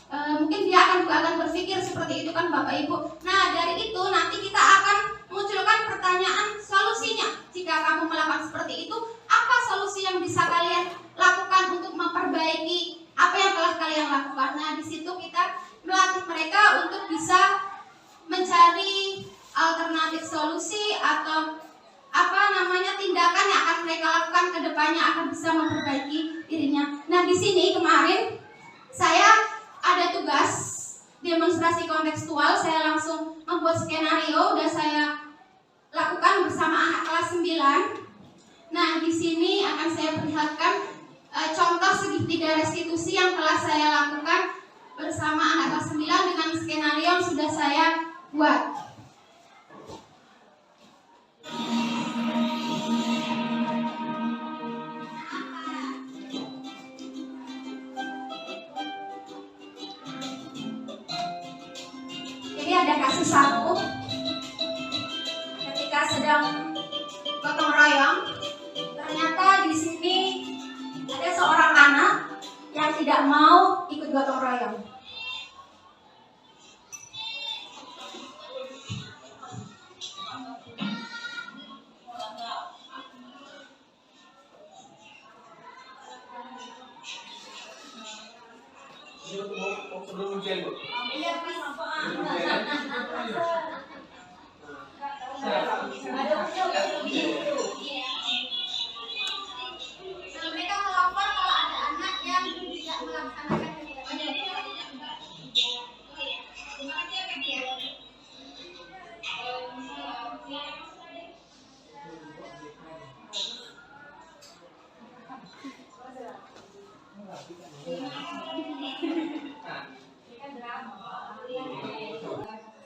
Mungkin dia akan berpikir seperti itu kan Bapak Ibu. Nah, dari itu nanti kita akan munculkan pertanyaan solusinya. Jika kamu melakukan seperti itu, apa solusi yang bisa kalian lakukan untuk memperbaiki apa yang telah kalian lakukan? Nah, di situ kita melatih mereka untuk bisa mencari alternatif solusi atau tindakan yang akan mereka lakukan ke depannya akan bisa memperbaiki dirinya. Nah, di sini kemarin saya ada tugas demonstrasi kontekstual, saya langsung membuat skenario dan saya lakukan bersama bersama anak kelas 9. Nah, di sini akan saya perlihatkan contoh segitiga restitusi yang telah saya lakukan bersama anak kelas 9 dengan skenario yang sudah saya buat. Jadi ada kasus satu ketika sedang gotong royong, ternyata di sini ada seorang anak yang tidak mau ikut gotong royong. Mereka melapor kalau ada anak yang tidak melaksanakan kegiatan.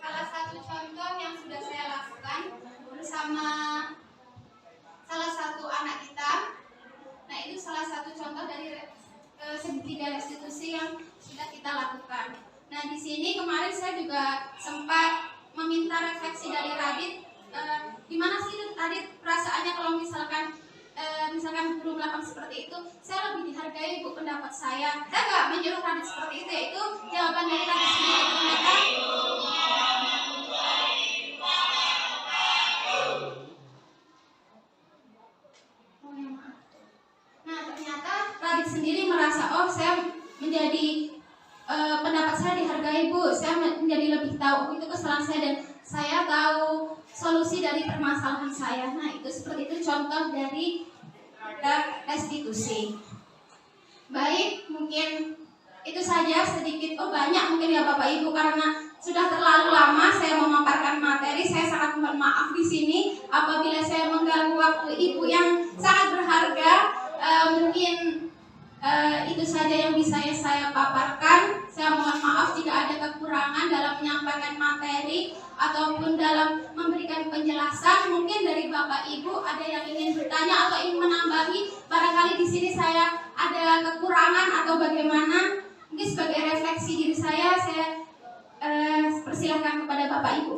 Salah satu contoh yang sudah saya lakukan bersama salah satu anak kita. Nah, itu salah satu contoh dari segitiga restitusi yang sudah kita lakukan. Nah, di sini kemarin saya juga sempat meminta refleksi dari Radit. Gimana sih Radit perasaannya kalau misalkan guru melakukan seperti itu? Saya lebih dihargai, Bu, pendapat saya. Saya nggak menyuruh Radit seperti itu, yaitu jawaban dari Radit sendiri ternyata. Nah, ternyata Radit sendiri merasa, oh, saya menjadi pendapat saya dihargai, Bu. Saya menjadi lebih tahu itu kesalahan saya dan saya tahu solusi dari permasalahan saya. Nah, itu seperti itu contoh dari restitusi. Baik, mungkin itu saja sedikit. Oh, banyak mungkin ya Bapak Ibu, karena sudah terlalu lama saya memaparkan materi. Saya sangat mohon maaf di sini apabila saya mengganggu waktu Ibu yang sangat berharga. Mungkin itu saja yang bisa saya paparkan. Saya mohon maaf jika ada kekurangan dalam menyampaikan materi ataupun dalam memberikan penjelasan. Mungkin dari Bapak Ibu ada yang ingin bertanya atau ingin menambahi. Barangkali di sini saya ada kekurangan atau bagaimana. Mungkin sebagai refleksi diri saya persilahkan kepada Bapak Ibu.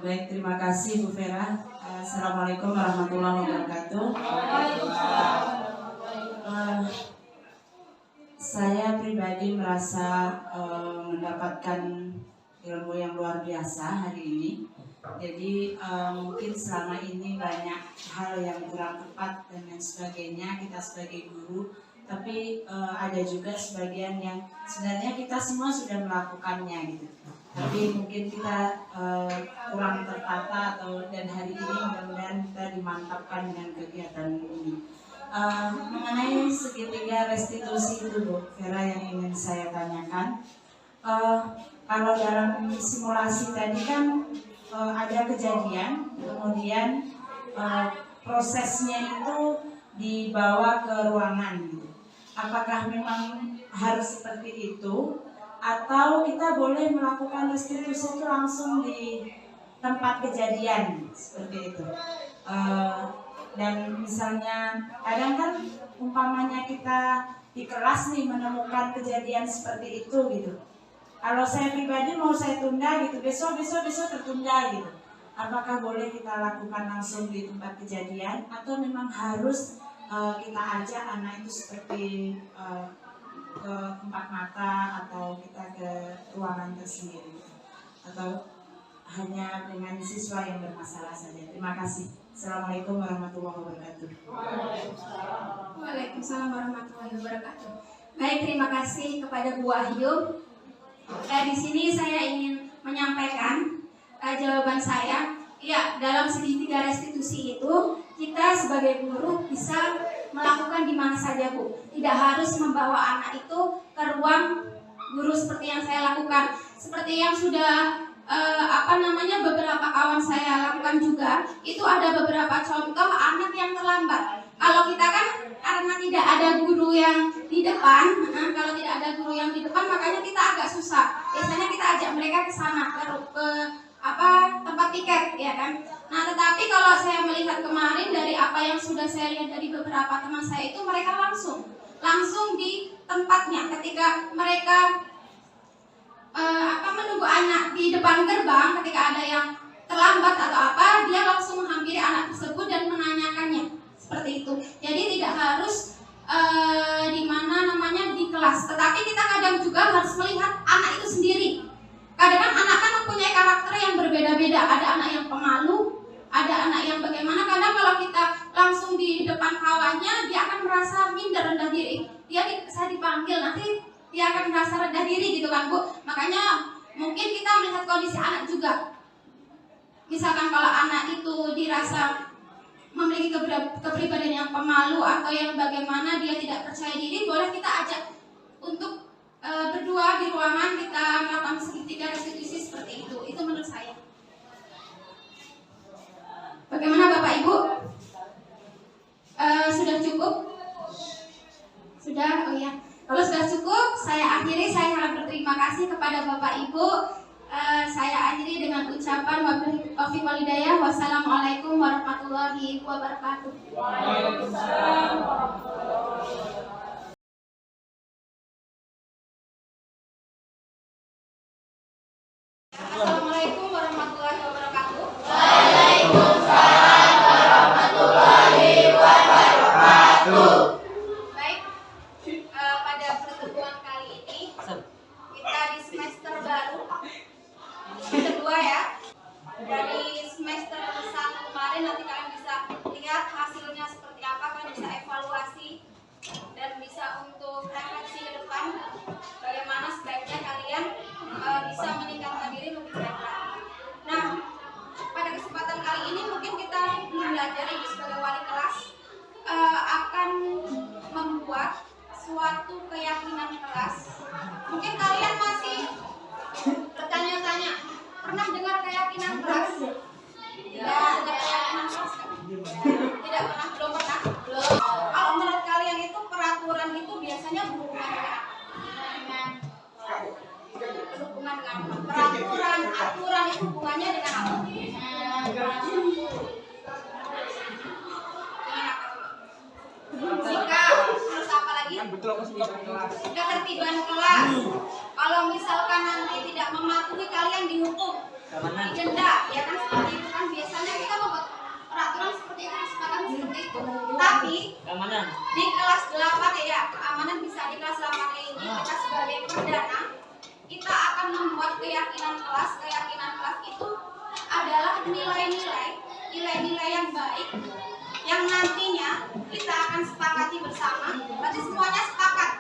Baik, terima kasih Bu Vera. Assalamualaikum warahmatullahi wabarakatuh. Saya pribadi merasa mendapatkan ilmu yang luar biasa hari ini. Jadi mungkin selama ini banyak hal yang kurang tepat dan lain sebagainya kita sebagai guru. Tapi ada juga sebagian yang sebenarnya kita semua sudah melakukannya gitu. Tapi mungkin kita kurang tertata dan hari ini mudah-mudahan kita dimantapkan dengan kegiatan ini. Mengenai segitiga restitusi itu Bu Vera yang ingin saya tanyakan. Kalau dalam simulasi tadi kan ada kejadian, kemudian prosesnya itu dibawa ke ruangan gitu. Apakah memang harus seperti itu? Atau kita boleh melakukan restitusi itu langsung di tempat kejadian seperti itu. Dan misalnya kadang kan umpamanya kita di kelas nih menemukan kejadian seperti itu gitu. Kalau saya pribadi mau saya tunda gitu, besok tertunda gitu. Apakah boleh kita lakukan langsung di tempat kejadian atau memang harus kita ajak anak itu seperti ke tempat mata atau kita ke ruangan tersendiri atau hanya dengan siswa yang bermasalah saja. Terima kasih. Assalamualaikum warahmatullahi wabarakatuh. Waalaikumsalam warahmatullahi wabarakatuh. Baik, terima kasih kepada Bu Wahyu. Di sini saya ingin menyampaikan jawaban saya. Ya, dalam segitiga restitusi itu kita sebagai guru bisa melakukan di mana saja, Bu. Tidak harus membawa anak itu ke ruang guru seperti yang saya lakukan. Seperti yang sudah beberapa kawan saya lakukan juga, itu ada beberapa contoh anak yang terlambat. Kalau kita kan karena tidak ada guru yang di depan, makanya kita agak susah. Biasanya kita ajak mereka ke sana ke tempat tiket, ya kan. Nah, tetapi kalau saya melihat kemarin dari apa yang sudah saya lihat dari beberapa teman saya itu, mereka langsung di tempatnya. Ketika mereka menunggu anak di depan gerbang, ketika ada yang terlambat atau apa, dia langsung menghampiri anak tersebut dan menanyakannya, seperti itu. Jadi tidak harus di kelas, tetapi kita kadang juga harus melihat anak itu sendiri. Kadang anak kan mempunyai karakter yang berbeda-beda. Ada anak yang pemalu, ada anak yang bagaimana. Kadang kalau kita langsung di depan kawannya, dia akan merasa minder, rendah diri. Saya dipanggil, nanti dia akan merasa rendah diri gitu kan, Bu. Makanya mungkin kita melihat kondisi anak juga. Misalkan kalau anak itu dirasa memiliki kepribadian yang pemalu atau yang bagaimana dia tidak percaya diri, boleh kita ajak untuk berdua di ruangan, kita melakukan segitiga restitusi seperti itu. Itu menurut saya. Bagaimana Bapak Ibu? Sudah cukup? Sudah? Oh ya. Kalau sudah cukup, saya akhiri. Saya sangat berterima kasih kepada Bapak Ibu. Saya akhiri dengan ucapan wabillahi taufiq wal hidayah. Wassalamualaikum warahmatullahi wabarakatuh. Waalaikumsalam warahmatullahi wabarakatuh. Assalamualaikum warahmatullahi wabarakatuh. Waalaikumsalam warahmatullahi wabarakatuh. Baik, pada pertemuan kali ini kita di semester baru, semester 2 ya. Dari semester 1 kemarin nanti kalian bisa lihat hasilnya seperti apa, kalian bisa evaluasi dan bisa untuk refleksi ke depan bagaimana sebaiknya kalian bisa meningkatkan diri lebih baik lagi. Nah, pada kesempatan kali ini mungkin kita belajar Ibu sebagai wali kelas akan membuat suatu keyakinan kelas. Mungkin kalian masih bertanya-tanya, pernah dengar keyakinan kelas? Tidak ada keyakinan kelas kan? Tidak pernah, belum pernah? Belum. Kalau menurut kalian itu peraturan itu biasanya berhubungan dengan peraturan, aturan itu hubungannya dengan apa? Sikap, terus apa lagi? Ketertiban kelas. Kalau misalkan nanti tidak mematuhi, kalian dihukum, didenda, ya kan, seperti itu kan. Biasanya kita membuat peraturan seperti itu, kesepakatan seperti itu. Tapi di kelas 8 ya, keamanan bisa di kelas 8 ini kita sebagai perdana, kita akan membuat keyakinan kelas. Keyakinan kelas itu adalah nilai-nilai yang baik yang nantinya kita akan sepakati bersama. Berarti semuanya sepakat,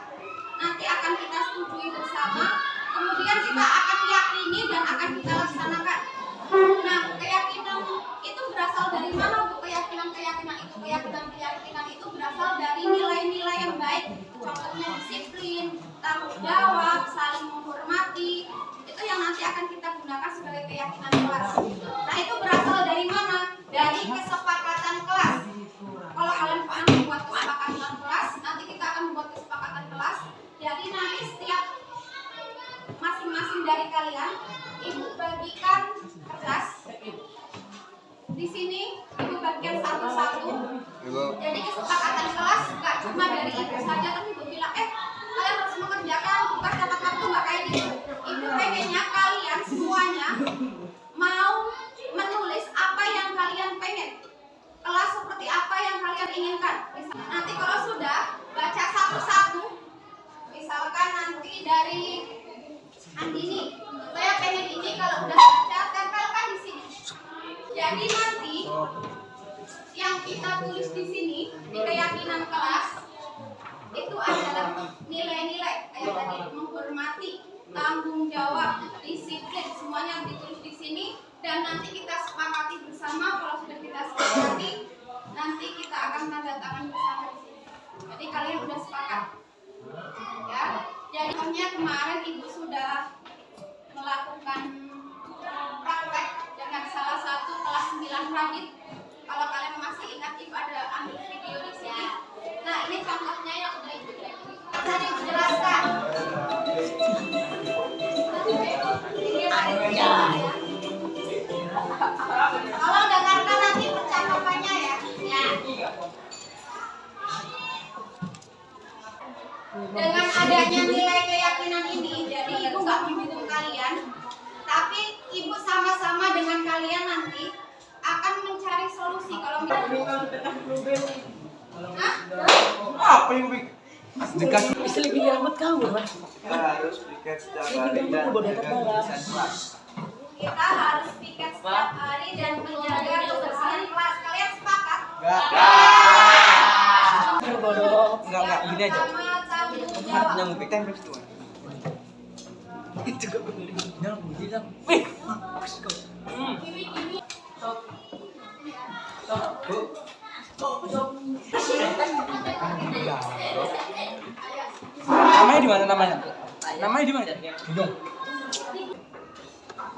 nanti akan kita setujui bersama, kemudian kita akan yakini dan akan kita laksanakan. Nah, keyakinan itu berasal dari mana, Bu? Keyakinan itu berasal dari nilai-nilai yang baik. Contohnya disiplin, tanggung jawab, saling menghormati. Itu yang nanti akan kita gunakan sebagai keyakinan kelas. Nah, itu berasal dari mana? Dari kesepakatan kelas. Kalau kalian paham membuat kesepakatan kelas, nanti kita akan membuat kesepakatan kelas. Jadi nanti setiap masing-masing dari kalian, Ibu bagikan kertas. Di sini Ibu bagikan satu-satu. Jadi kesepakatan kelas nggak cuma dari Ibu saja, tapi Ibu bilang, kalian harus mengerjakan tugas dapat waktu nggak kayak gitu. Ibu pengennya kalian semuanya mau menulis apa yang kalian pengen. Kelas seperti apa yang kalian inginkan. Nanti kalau sudah baca satu-satu, misalkan nanti dari Andini, saya pengen ini, kalau udah baca tempelkan di sini. Jadi nanti yang kita tulis di sini di keyakinan kelas itu adalah nilai-nilai kayak tadi, menghormati, tanggung jawab, disiplin, semuanya ditulis di sini. Dan nanti kita sepakati bersama. Kalau sudah kita sepakati, nanti kita akan tanda tangan bersama di sini. berarti kalian udah sepakat. Ya, jadi kemarin ibu sudah melakukan praktek dengan salah satu kelas 9 Radit. Kalau kalian masih ingat, ibu ada ambil video di sini. Nah, ini contohnya yang udah ibu tadi menjelaskan. Tolong dengarkan nanti percakapannya ya. Dengan adanya nilai keyakinan ini, jadi ibu nggak menghukum kalian, tapi ibu sama-sama dengan kalian nanti akan mencari solusi. Kalau Apa yang dekat Selebih rambut kamu, Mas. harus piket setiap hari dan kita harus piket setiap hari dan menjaga kebersihan kelas. Kalian sepakat? Enggak, gini aja. Sama tanggung jawab. Yang piket terus tuh. Itu gak bener. Yang bilang, namanya di mana namanya? Namanya di mana? Hidung.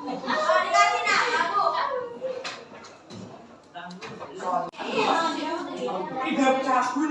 Dikasih nak, Abu. Tidak cabun.